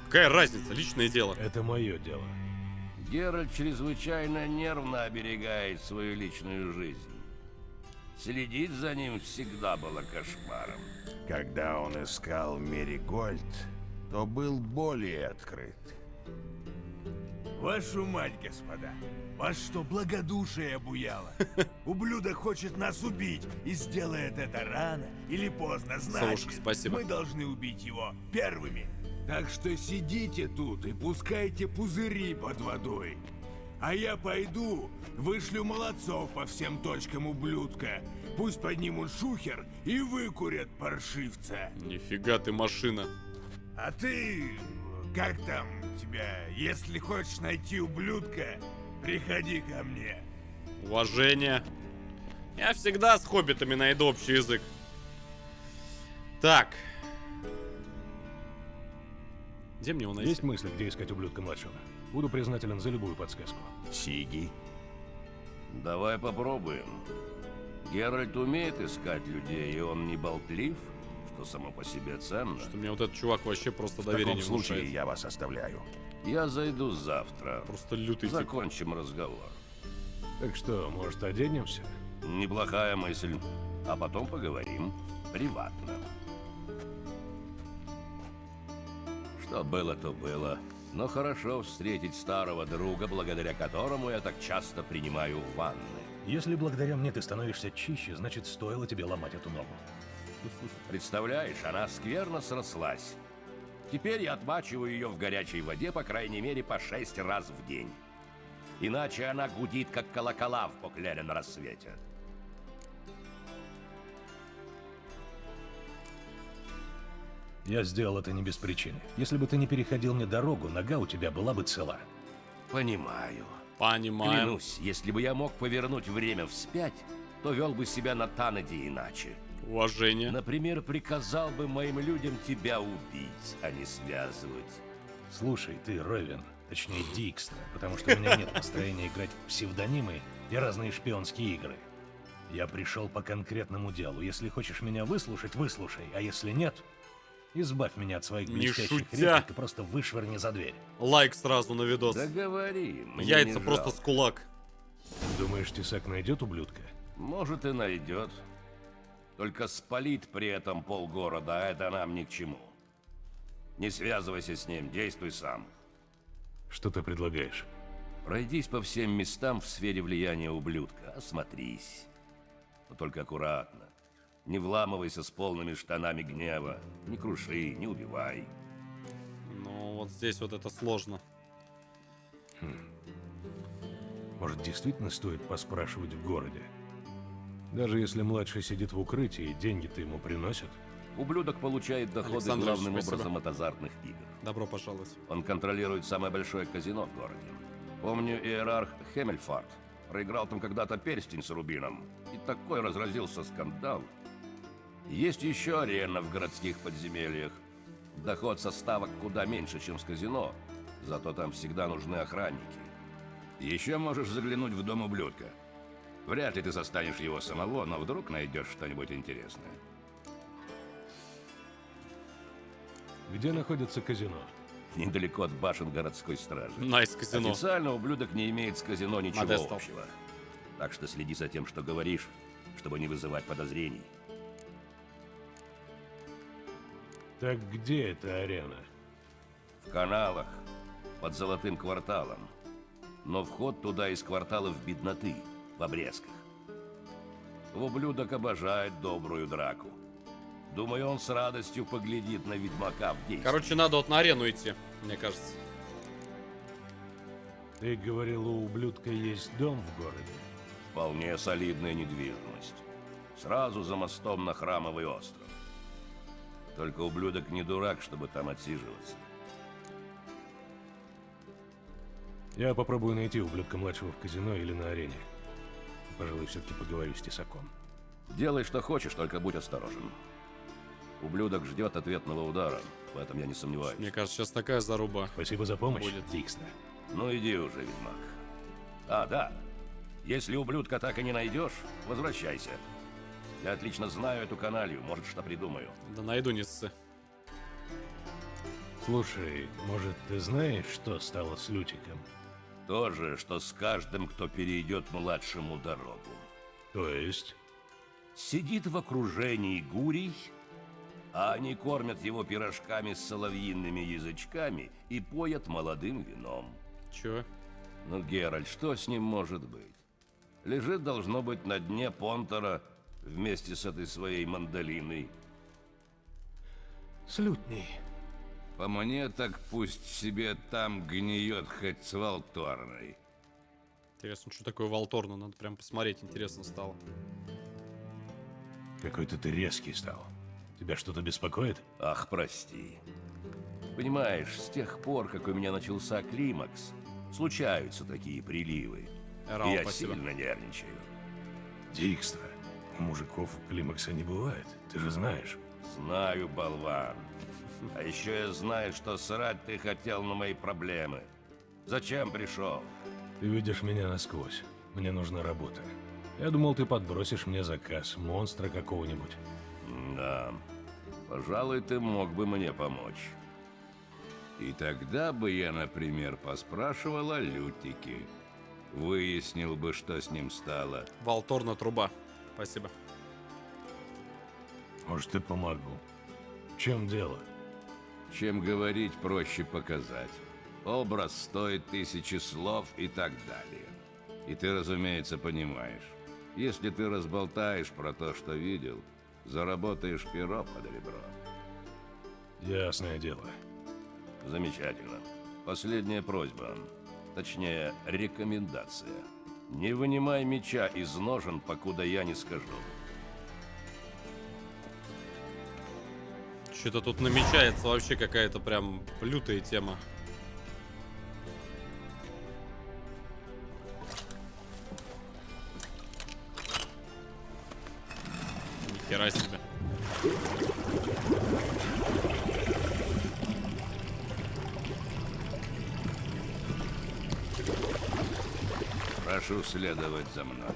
Какая разница? Личное дело. Это мое дело. Геральт чрезвычайно нервно оберегает свою личную жизнь. Следить за ним всегда было кошмаром. Когда он искал Меригольд, то был более открыт. Вашу мать, господа! Вас что, благодушие обуяло? Ублюдок хочет нас убить и сделает это рано или поздно. Значит, Совушка, спасибо. мы должны убить его первыми. Так что сидите тут и пускайте пузыри под водой. А я пойду, вышлю молодцов по всем точкам ублюдка. Пусть поднимут шухер и выкурят паршивца. Нифига ты машина. А ты, как там тебя, если хочешь найти ублюдка, приходи ко мне. Уважение. Я всегда с хоббитами найду общий язык. Так. Где мне его найти? Есть мысли, где искать ублюдка младшего? Буду признателен за любую подсказку. Сиги? Давай попробуем. Геральт умеет искать людей, и он не болтлив, что само по себе ценно. Что мне вот этот чувак вообще просто В доверие таком не случае внушает. я вас оставляю. Я зайду завтра. Просто лютый тип. Закончим разговор. Так что, может, оденемся? Неплохая мысль. А потом поговорим приватно. Что было, то было. Но хорошо встретить старого друга, благодаря которому я так часто принимаю ванны. Если благодаря мне ты становишься чище, значит, стоило тебе ломать эту ногу. Представляешь, она скверно срослась. Теперь я отмачиваю ее в горячей воде, по крайней мере, по 6 раз в день. Иначе она гудит, как колокола в поклере на рассвете. Я сделал это не без причины. Если бы ты не переходил мне дорогу, нога у тебя была бы цела. Понимаю. Понимаю. Клянусь, если бы я мог повернуть время вспять, то вел бы себя на Танаде иначе. Уважение. Например, приказал бы моим людям тебя убить, а не связывать. Слушай, ты Ровен, точнее Дикстра, потому что у меня нет настроения играть в псевдонимы и разные шпионские игры. Я пришел по конкретному делу. Если хочешь меня выслушать, выслушай, а если нет, избавь меня от своих Не блестящих шутя. реплик и просто вышвырни за дверь. Лайк сразу на видос. Договори. мне Яйца не просто жалко. с кулак. Думаешь, Тесак найдет ублюдка? Может, и найдет. Только спалит при этом полгорода, а это нам ни к чему. Не связывайся с ним, действуй сам. Что ты предлагаешь? Пройдись по всем местам в сфере влияния ублюдка, осмотрись. Но только аккуратно. Не вламывайся с полными штанами гнева. Не круши, не убивай. Ну, вот здесь вот это сложно. Может, действительно стоит поспрашивать в городе? Даже если младший сидит в укрытии, деньги-то ему приносят? Ублюдок получает доходы Александр, главным спасибо. образом от азартных игр. Добро пожаловать. Он контролирует самое большое казино в городе. Помню, иерарх Хеммельфарт проиграл там когда-то перстень с рубином. И такой разразился скандал. Есть еще арена в городских подземельях. Доход со ставок куда меньше, чем с казино. Зато там всегда нужны охранники. Еще можешь заглянуть в дом ублюдка. Вряд ли ты застанешь его самого, но вдруг найдешь что-нибудь интересное. Где находится казино? Недалеко от башен городской стражи. Найс, казино. Официально ублюдок не имеет с казино ничего Модестов. общего. Так что следи за тем, что говоришь, чтобы не вызывать подозрений. Так где эта арена? В каналах, под Золотым кварталом. Но вход туда из кварталов бедноты, в обрезках. Ублюдок обожает добрую драку. Думаю, он с радостью поглядит на ведьмака в действии. Короче, надо вот на арену идти, мне кажется. Ты говорил, у ублюдка есть дом в городе? Вполне солидная недвижимость. Сразу за мостом на Храмовый остров. Только ублюдок не дурак, чтобы там отсиживаться. Я попробую найти ублюдка младшего в казино или на арене. Пожалуй, все-таки поговорю с Тесаком. Делай, что хочешь, только будь осторожен. Ублюдок ждет ответного удара, в этом я не сомневаюсь. Мне кажется, сейчас такая заруба. Спасибо за помощь, будет. Дикстра. Ну иди уже, ведьмак. А, да. Если ублюдка так и не найдешь, возвращайся. Я отлично знаю эту каналью, может, что придумаю. Да найду, не ссы. Может, что придумаю. Да найду, не ссы. Слушай, может, ты знаешь, что стало с Лютиком? То же, что с каждым, кто перейдет младшему дорогу. То есть? Сидит в окружении гурий, а они кормят его пирожками с соловьиными язычками и поят молодым вином. Чё? Ну, Геральт, что с ним может быть? Лежит, должно быть, на дне Понтера вместе с этой своей мандолиной. С лютней. По мне, так пусть себе там гниет хоть с Валторной. Интересно, что такое Валторна? Надо прям посмотреть, интересно стало. Какой-то ты резкий стал. Тебя что-то беспокоит? Ах, прости. Понимаешь, с тех пор, как у меня начался климакс, случаются такие приливы. Эрал, и я спасибо. сильно нервничаю. Дикстра, у мужиков климакса не бывает, ты же знаешь. Знаю, болван. А еще я знаю, что срать ты хотел на мои проблемы. Зачем пришел? Ты видишь меня насквозь. Мне нужна работа. Я думал, ты подбросишь мне заказ, монстра какого-нибудь. Да, пожалуй, ты мог бы мне помочь. И тогда бы я, например, поспрашивал о Лютике. Выяснил бы, что с ним стало. Валторна труба. Спасибо. Может, и помогу. В чем дело? Чем говорить, проще показать. Образ стоит 1000 слов и так далее. И ты, разумеется, понимаешь. Если ты разболтаешь про то, что видел, заработаешь перо под ребро. Ясное дело. Замечательно. Последняя просьба. Точнее, рекомендация. Не вынимай меча из ножен, покуда я не скажу. Что-то тут намечается вообще какая-то прям лютая тема. Нихера себе. Прошу следовать за мной.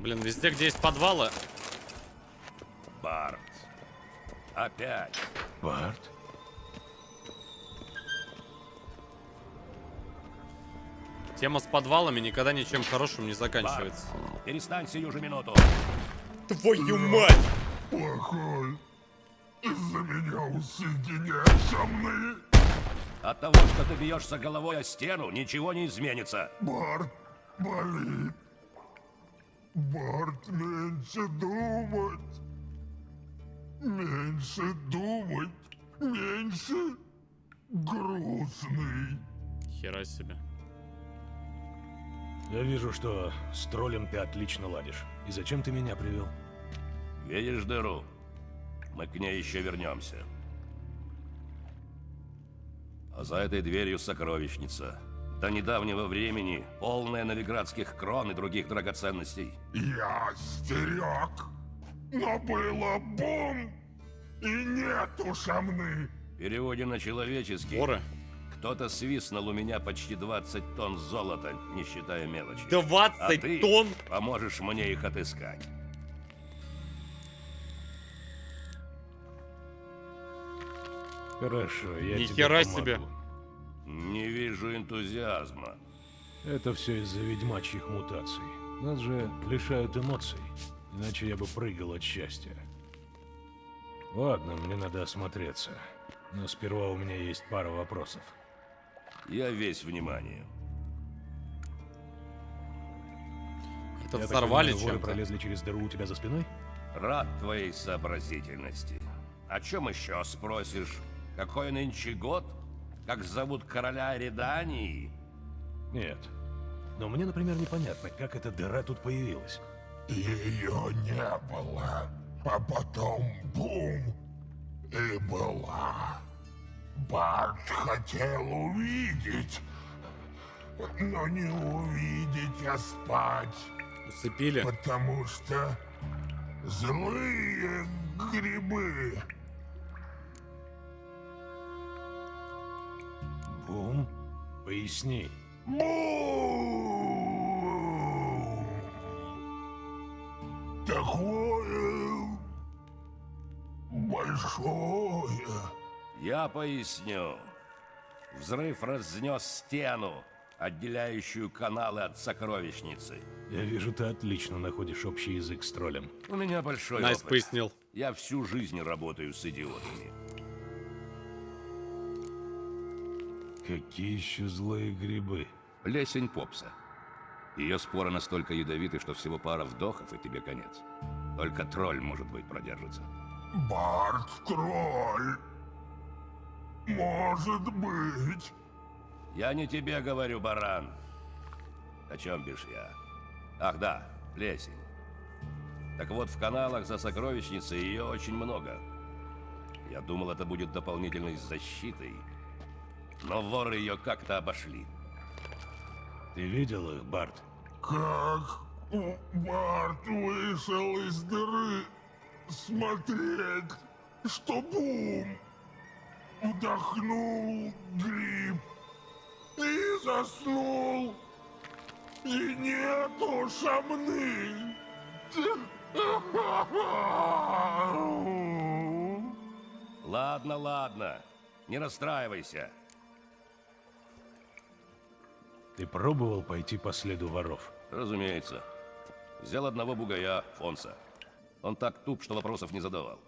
Блин, везде, где есть подвалы. Барт. Опять. Барт? Тема с подвалами никогда ничем хорошим не заканчивается. Барт, перестань сию же минуту. Твою мать! Плохой. Из-за меня усы никчемные. От того, что ты бьешься головой о стену, ничего не изменится. Барт болит. Барт, меньше думать. Меньше думать. Меньше грустный. Хера себе. Я вижу, что с троллем ты отлично ладишь. И зачем ты меня привел? Видишь дыру? Мы к ней еще вернемся. А за этой дверью сокровищница. До недавнего времени полная новиградских крон и других драгоценностей. Я стерег, но было бум, и нету шамны. В переводе на человеческий. Воры. Кто-то свистнул у меня почти 20 тонн золота, не считая мелочи. 20 а ты тонн? Поможешь мне их отыскать. Хорошо, я Нихера тебе себе. помогу. Не вижу энтузиазма. Это все из-за ведьмачьих мутаций. Нас же лишают эмоций, иначе я бы прыгал от счастья. Ладно, мне надо осмотреться. Но сперва у меня есть пара вопросов. Я весь внимание. Это Я взорвали так понимаю, воры чем-то. пролезли через дыру у тебя за спиной? Рад твоей сообразительности. О чем еще спросишь? Какой нынче год? Как зовут короля Редании? Нет, Но мне, например, непонятно, как эта дыра тут появилась. Ее не было, а потом бум, и была. Барт хотел увидеть, но не увидеть, а спать. Усыпили. Потому что злые грибы. Бум? Поясни. Бум! Такое большое. Я поясню. Взрыв разнес стену, отделяющую каналы от сокровищницы. Я вижу, ты отлично находишь общий язык с троллем. У меня большой Найс опыт. пояснил. Я всю жизнь работаю с идиотами. Какие еще злые грибы? Плесень попса. Ее споры настолько ядовиты, что всего пара вдохов, и тебе конец. Только тролль, может быть, продержится. Барт тролль. Может быть. Я не тебе говорю, баран. О чем бишь я? Ах да, плесень. Так вот, в каналах за сокровищницей ее очень много. Я думал, это будет дополнительной защитой. Но воры ее как-то обошли. Ты видел их, Барт? Как Барт вышел из дыры смотреть, что бум вдохнул гриб и заснул. И нету шамны. Ладно, ладно. Не расстраивайся. Ты пробовал пойти по следу воров? Разумеется. Взял одного бугая, Фонса. Он так туп, что вопросов не задавал.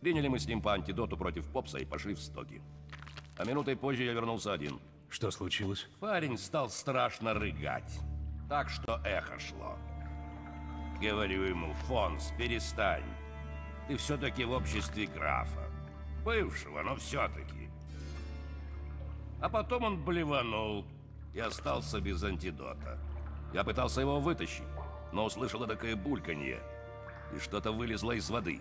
Приняли мы с ним по антидоту против попса и пошли в стоки. А минутой позже я вернулся один. Что случилось? Парень стал страшно рыгать. Так что эхо шло. Говорю ему: Фонс, перестань. Ты все-таки в обществе графа. Бывшего, но все-таки. А потом он блеванул и остался без антидота. Я пытался его вытащить, но услышал такое бульканье, и что-то вылезло из воды.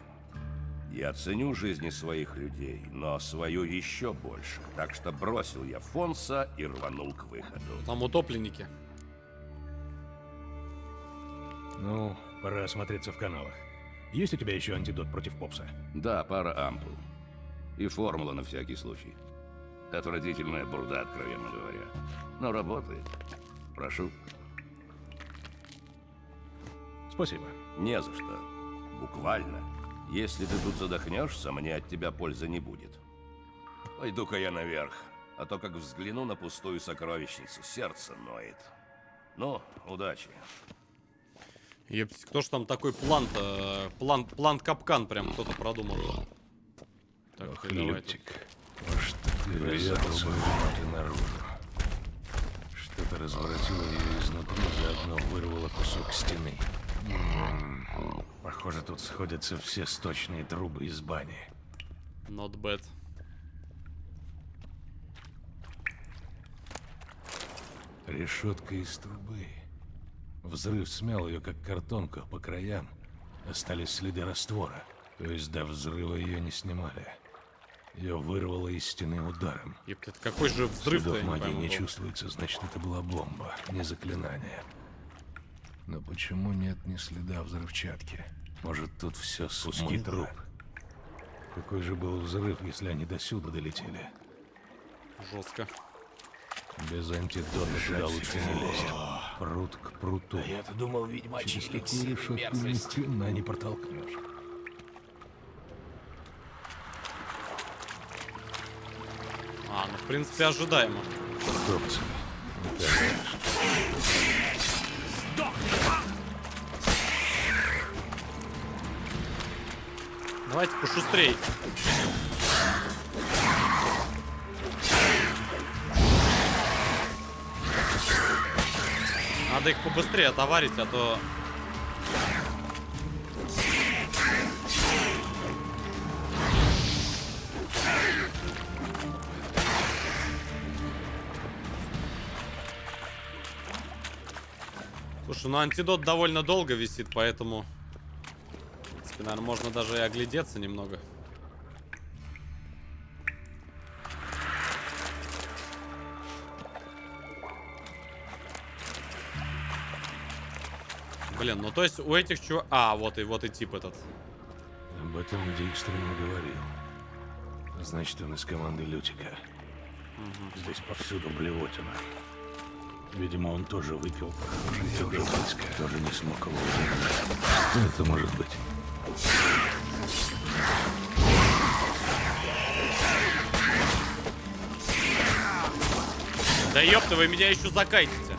Я ценю жизни своих людей, но свою еще больше. Так что бросил я Фонса и рванул к выходу. Там утопленники. Ну, пора осмотреться в каналах. Есть у тебя еще антидот против попса? Да, пара ампул. И формула на всякий случай. Отвратительная бурда, откровенно говоря. Но работает. Прошу. Спасибо. Не за что. Буквально. Если ты тут задохнешься, мне от тебя пользы не будет. Пойду-ка я наверх, а то как взгляну на пустую сокровищницу, сердце ноет. Ну, удачи. Ептить, кто ж там такой план-то? План-капкан прям кто-то продумал. Так, Ох, давай Лютик. Может, ты разъехался внутрь наружу. Что-то разворотило ее изнутри, заодно вырвало кусок стены. Похоже, тут сходятся все сточные трубы из бани. Not bad. Решетка из трубы. Взрыв смял ее, как картонку, по краям остались следы раствора. То есть до взрыва ее не снимали. Ее вырвало из стены ударом. Ептать, какой же взрыв-то? Следов магии не чувствуется, значит, это была бомба, не заклинание. Но почему нет ни следа взрывчатки? Может, тут все куски труп? Какой же был взрыв, если они до сюда долетели? Жестко. Без антидота туда лучше не лезть. Прут к пруту. Я-то думал, ведьмачий Через такую эликсир решетку ни мерзости. хрена не протолкнешь. А, ну в принципе ожидаемо. Торговцы. Давайте пошустрей. Надо их побыстрее отоварить, а то... Слушай, ну антидот довольно долго висит, поэтому... В принципе, наверное, можно даже и оглядеться немного. Блин, ну то есть у этих чуваков... А, вот и тип этот. Об этом Дикстер не говорил. Значит, он из команды Лютика. Здесь повсюду блевотина. Видимо, он тоже выпил похожее близко. Тоже не смог его узнать. Что это может быть? Да ёпта, вы меня еще закайтите.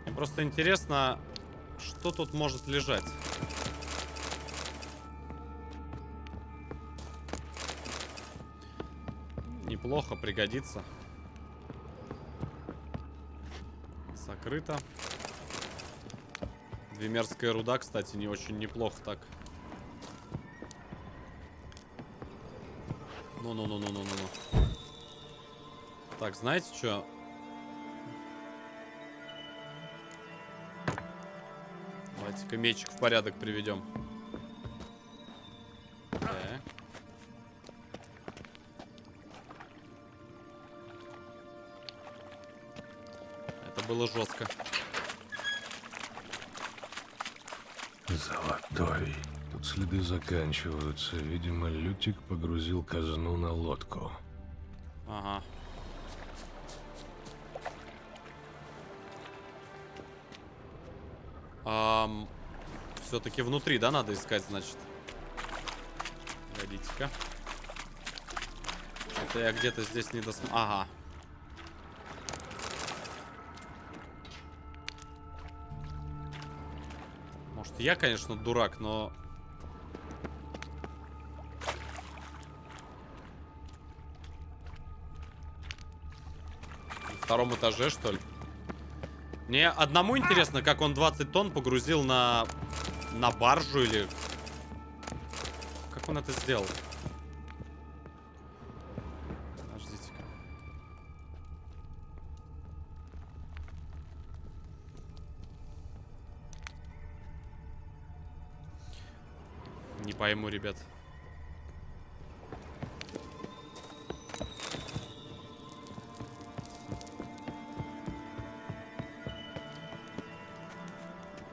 Мне просто интересно, что тут может лежать. Неплохо, пригодится. Закрыто. Двемерская руда, кстати, не очень неплохо так. Ну. Так, знаете что? Давайте-ка мечик в порядок приведем. Это было жестко. Золотой. Тут следы заканчиваются. Видимо, Лютик погрузил казну на лодку. Ага. Все-таки внутри, да, надо искать, значит. Погодите-ка. Это я где-то здесь не досмотрел. Ага. Может, я, конечно, дурак, но... На втором этаже, что ли? Мне одному интересно, как он 20 тонн погрузил на баржу или... Как он это сделал? Подождите-ка. Не пойму, ребят.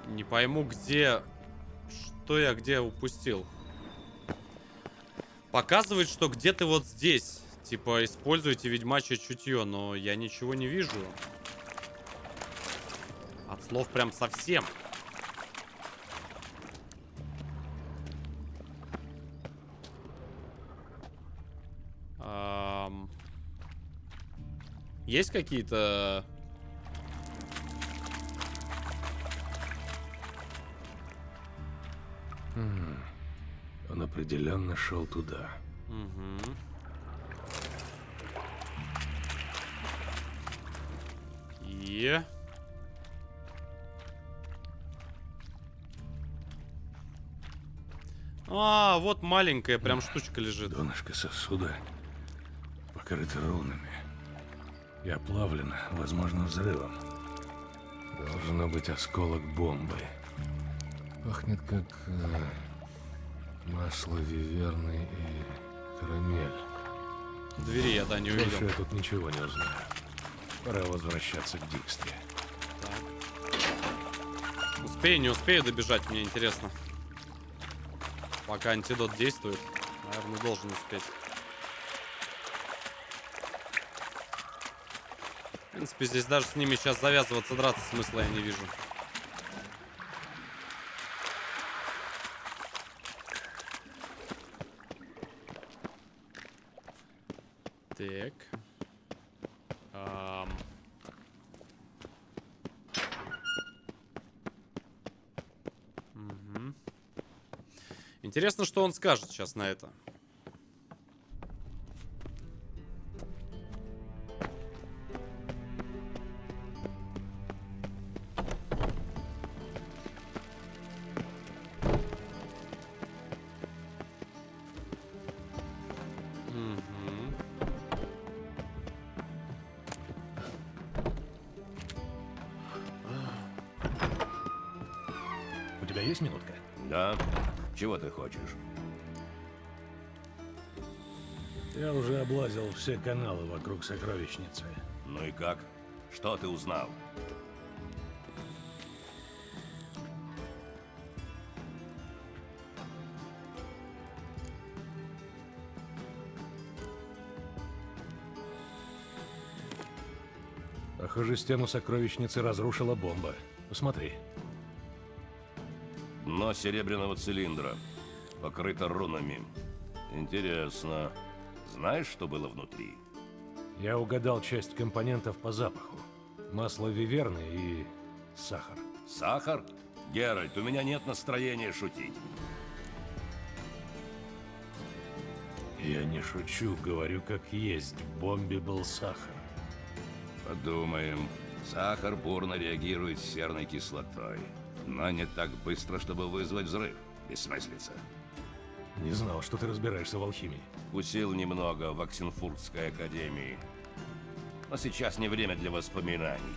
Не пойму, где... Что я где упустил. Показывает, что где-то вот здесь. Типа, используйте ведьмачье чутье, но я ничего не вижу. От слов прям совсем. Есть какие-то... Он определенно шел туда. Угу. А, вот маленькая прям штучка лежит. Донышко сосуда покрыто рунами и оплавлено, возможно, взрывом. Должно быть осколок бомбы. Пахнет как масло виверны и карамель. Двери я, да, не увидел. Больше я тут ничего не узнаю. Пора возвращаться к Дикстре. Так. Успею, не успею добежать, мне интересно. Пока антидот действует, наверное, должен успеть. В принципе, здесь даже с ними сейчас завязываться, драться смысла я не вижу. Так. Угу. Интересно, что он скажет сейчас на это. есть минутка? Да? Чего ты хочешь? Я уже облазил все каналы вокруг сокровищницы. Ну и как? Что ты узнал? Похоже, стену сокровищницы разрушила бомба. Посмотри. Дно серебряного цилиндра покрыто рунами. Интересно. Знаешь, что было внутри? Я угадал часть компонентов по запаху. Масло виверны и сахар. Сахар? Геральт, у меня нет настроения шутить. Я не шучу, говорю как есть. В бомбе был сахар. Подумаем. Сахар бурно реагирует с серной кислотой. Но не так быстро, чтобы вызвать взрыв. Бессмыслица. Не знал, что ты разбираешься в алхимии. Усил немного в Оксенфуртской академии. Но сейчас не время для воспоминаний.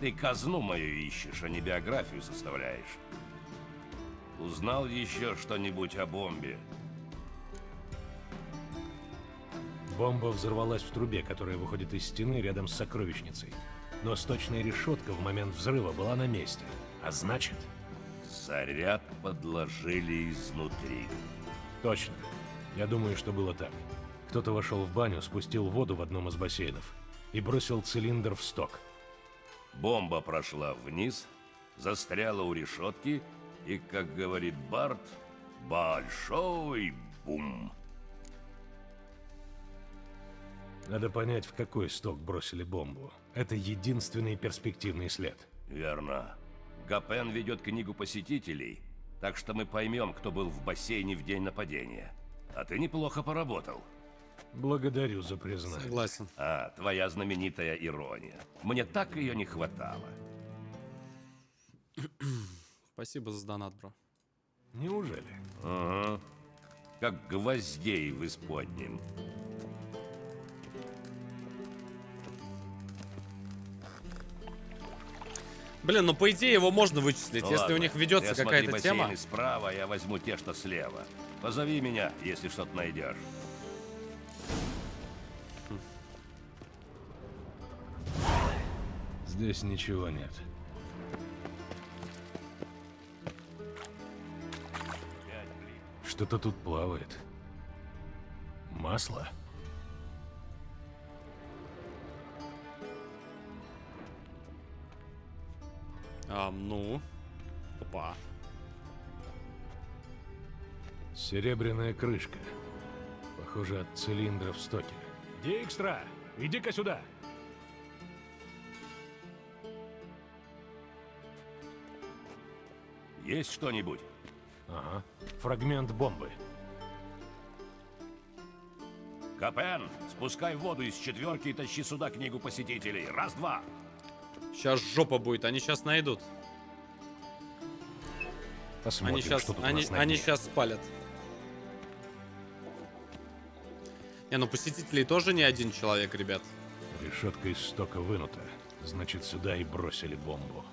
Ты казну мою ищешь, а не биографию составляешь. Узнал еще что-нибудь о бомбе? Бомба взорвалась в трубе, которая выходит из стены рядом с сокровищницей. Но сточная решетка в момент взрыва была на месте. А значит... Заряд подложили изнутри. Точно. Я думаю, что было так. Кто-то вошел в баню, спустил воду в одном из бассейнов и бросил цилиндр в сток. Бомба прошла вниз, застряла у решетки и, как говорит Барт, большой бум. Надо понять, в какой сток бросили бомбу. Это единственный перспективный след. Верно. Гапен ведет книгу посетителей, так что мы поймем, кто был в бассейне в день нападения. А ты неплохо поработал. Благодарю за признание. Согласен. А, твоя знаменитая ирония. Мне так ее не хватало. Спасибо за донат, бро. Неужели? Ага. Как гвоздей в исподнем. Блин, ну по идее его можно вычислить, Ну если ладно, у них ведется ты какая-то осмотри тема. бассейны справа, я возьму те, что слева. Позови меня, если что-то найдешь. Здесь ничего нет. Что-то тут плавает. Масло? Ну. Опа. Серебряная крышка. Похоже, от цилиндра в стоке. Дикстра, иди-ка сюда. Есть что-нибудь? Ага. Фрагмент бомбы. Капен, спускай воду из четверки и тащи сюда книгу посетителей. Раз-два. Сейчас жопа будет, они сейчас найдут. Посмотрим, Они сейчас, что тут у нас на они дне. сейчас спалят. Не, ну посетителей тоже не один человек, ребят. Решетка из стока вынута. Значит, сюда и бросили бомбу.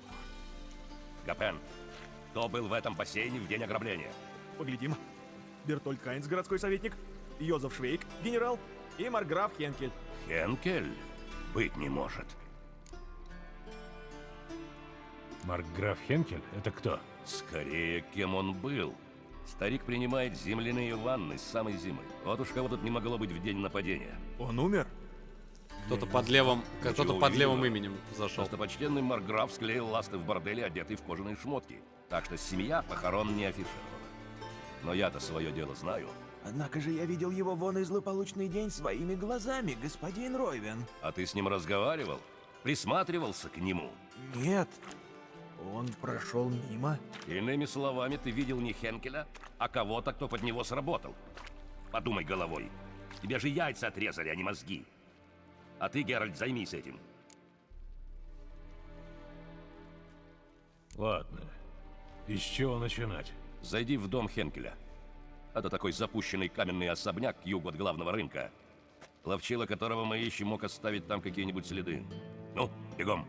Капен, кто был в этом бассейне в день ограбления? Поглядим. Бертольд Хайнц, городской советник, Йозеф Швейк, генерал, и марграф Хенкель. Хенкель? Быть не может. Маркграф Хенкель? Это кто? Скорее, кем он был. Старик принимает земляные ванны с самой зимы. Вот уж кого тут не могло быть в день нападения. Он умер? Кто-то под левым, кто-то Ничего под левым удивительного. именем зашел. Достопочтенный марграф склеил ласты в борделе, одетый в кожаные шмотки. Так что семья похорон не афишировала. Но я-то свое дело знаю. Однако же я видел его вон и злополучный день своими глазами, господин Ройвен. А ты с ним разговаривал? Присматривался к нему? Нет. Он прошел мимо. Иными словами, ты видел не Хенкеля, а кого-то, кто под него сработал. Подумай головой. Тебе же яйца отрезали, а не мозги. А ты, Геральт, займись этим. Ладно. И с чего начинать? Зайди в дом Хенкеля. Это такой запущенный каменный особняк к югу от главного рынка. Ловчила которого мы ищем, мог оставить там какие-нибудь следы. Ну, бегом.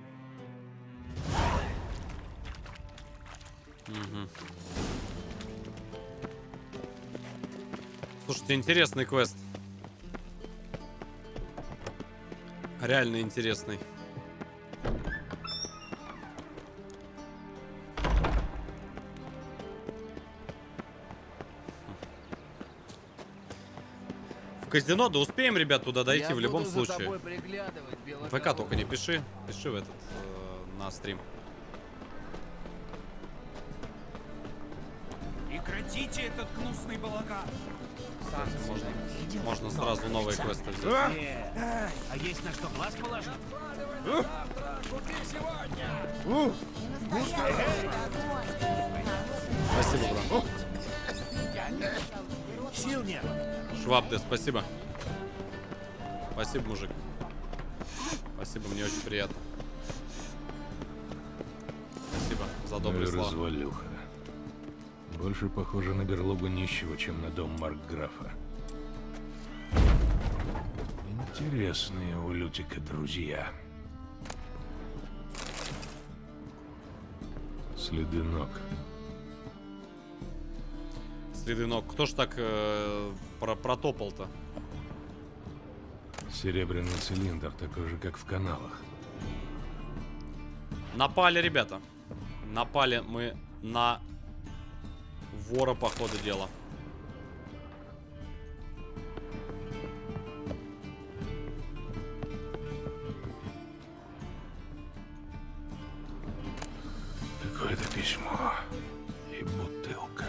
Угу. Слушайте, интересный квест. Реально интересный. В казино, да успеем, ребят, туда дойти в любом случае. ВК только не пиши. Пиши в этот, на стрим. Прекратите этот гнусный балаган. Можно сразу новые квесты взять. А есть на что глаз положить? Спасибо, брат. Сил нет. Шваб, спасибо. Спасибо, мужик. Спасибо, мне очень приятно. Спасибо за добрые слова. Развалюха. Больше похоже на берлогу нищего, чем на дом Маркграфа. Интересные у Лютика друзья. Следы ног. Следы ног. Кто ж так протопал-то? Серебряный цилиндр, такой же, как в каналах. Напали, ребята. Напали мы на вора, по ходу дела. Какое-то письмо и бутылка.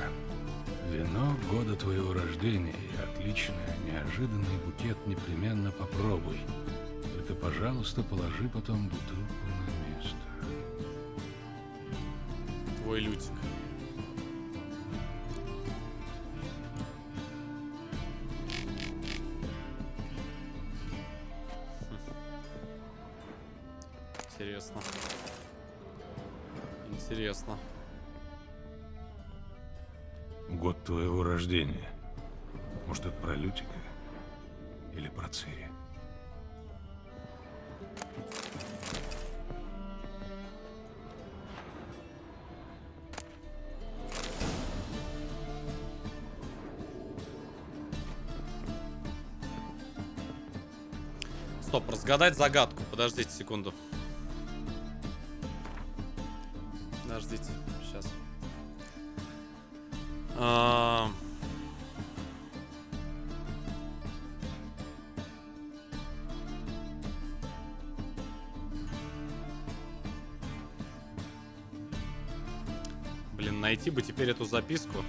Вино года твоего рождения и отличное, неожиданный букет непременно попробуй. Только, пожалуйста, положи потом бутылку на место. Твой Лютик. Интересно. Интересно. Год твоего рождения. Может, это про Лютика? Или про Цири? Стоп, разгадать загадку. Подождите секунду. Подождите, сейчас. Блин, найти бы теперь эту записку.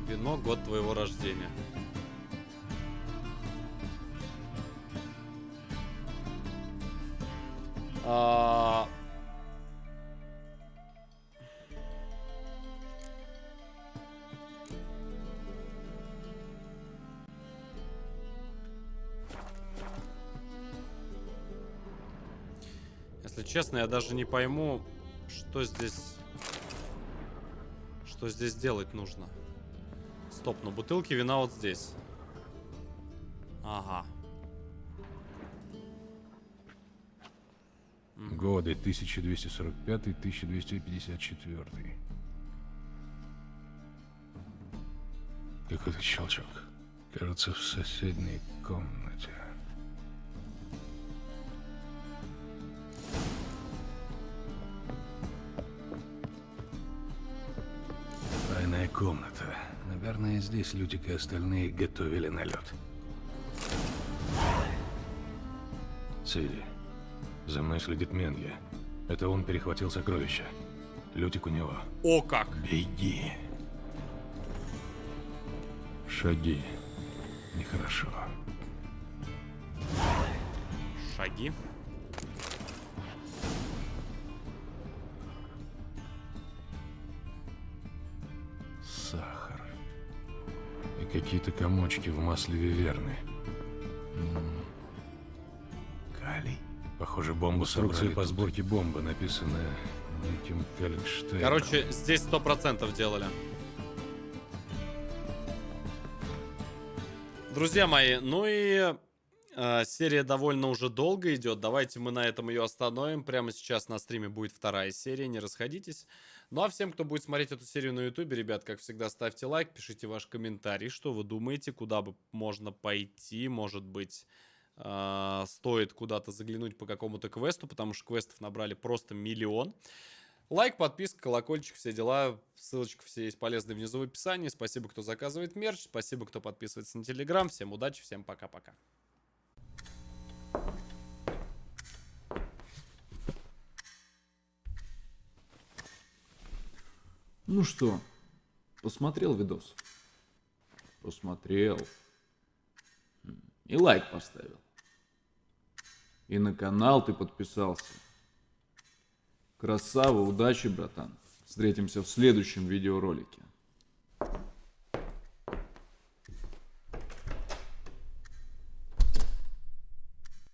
Вино, год твоего рождения. Если честно, я даже не пойму, что здесь делать нужно. Стоп, но бутылки вина вот здесь. Ага. Годы 1245-1254. Какой-то щелчок. Кажется, в соседней комнате. Тайная комната. Наверное, здесь Лютик и остальные готовили налет. Цири. За мной следит Менге. Это он перехватил сокровища. Лютик у него. О как! Беги. Шаги. Нехорошо. Шаги. Сахар. И какие-то комочки в масле виверны. Калий. Похоже, бомбу инструкция по сборке бомбы, написанная неким Калькштейном. Короче, здесь 100% делали. Друзья мои, ну и Серия довольно уже долго идет. Давайте мы на этом ее остановим. Прямо сейчас на стриме будет вторая серия. Не расходитесь. Ну а всем, кто будет смотреть эту серию на ютубе, ребят, как всегда, ставьте лайк, пишите ваш комментарий, что вы думаете, куда бы можно пойти. Может быть, стоит куда-то заглянуть по какому-то квесту, потому что квестов набрали просто миллион. Лайк, подписка, колокольчик, все дела. Ссылочка все есть полезные внизу в описании. Спасибо, кто заказывает мерч. Спасибо, кто подписывается на Телеграм. Всем удачи, всем пока-пока. Ну что, посмотрел видос? Посмотрел. И лайк поставил. И на канал ты подписался. Красава, удачи, братан. Встретимся в следующем видеоролике.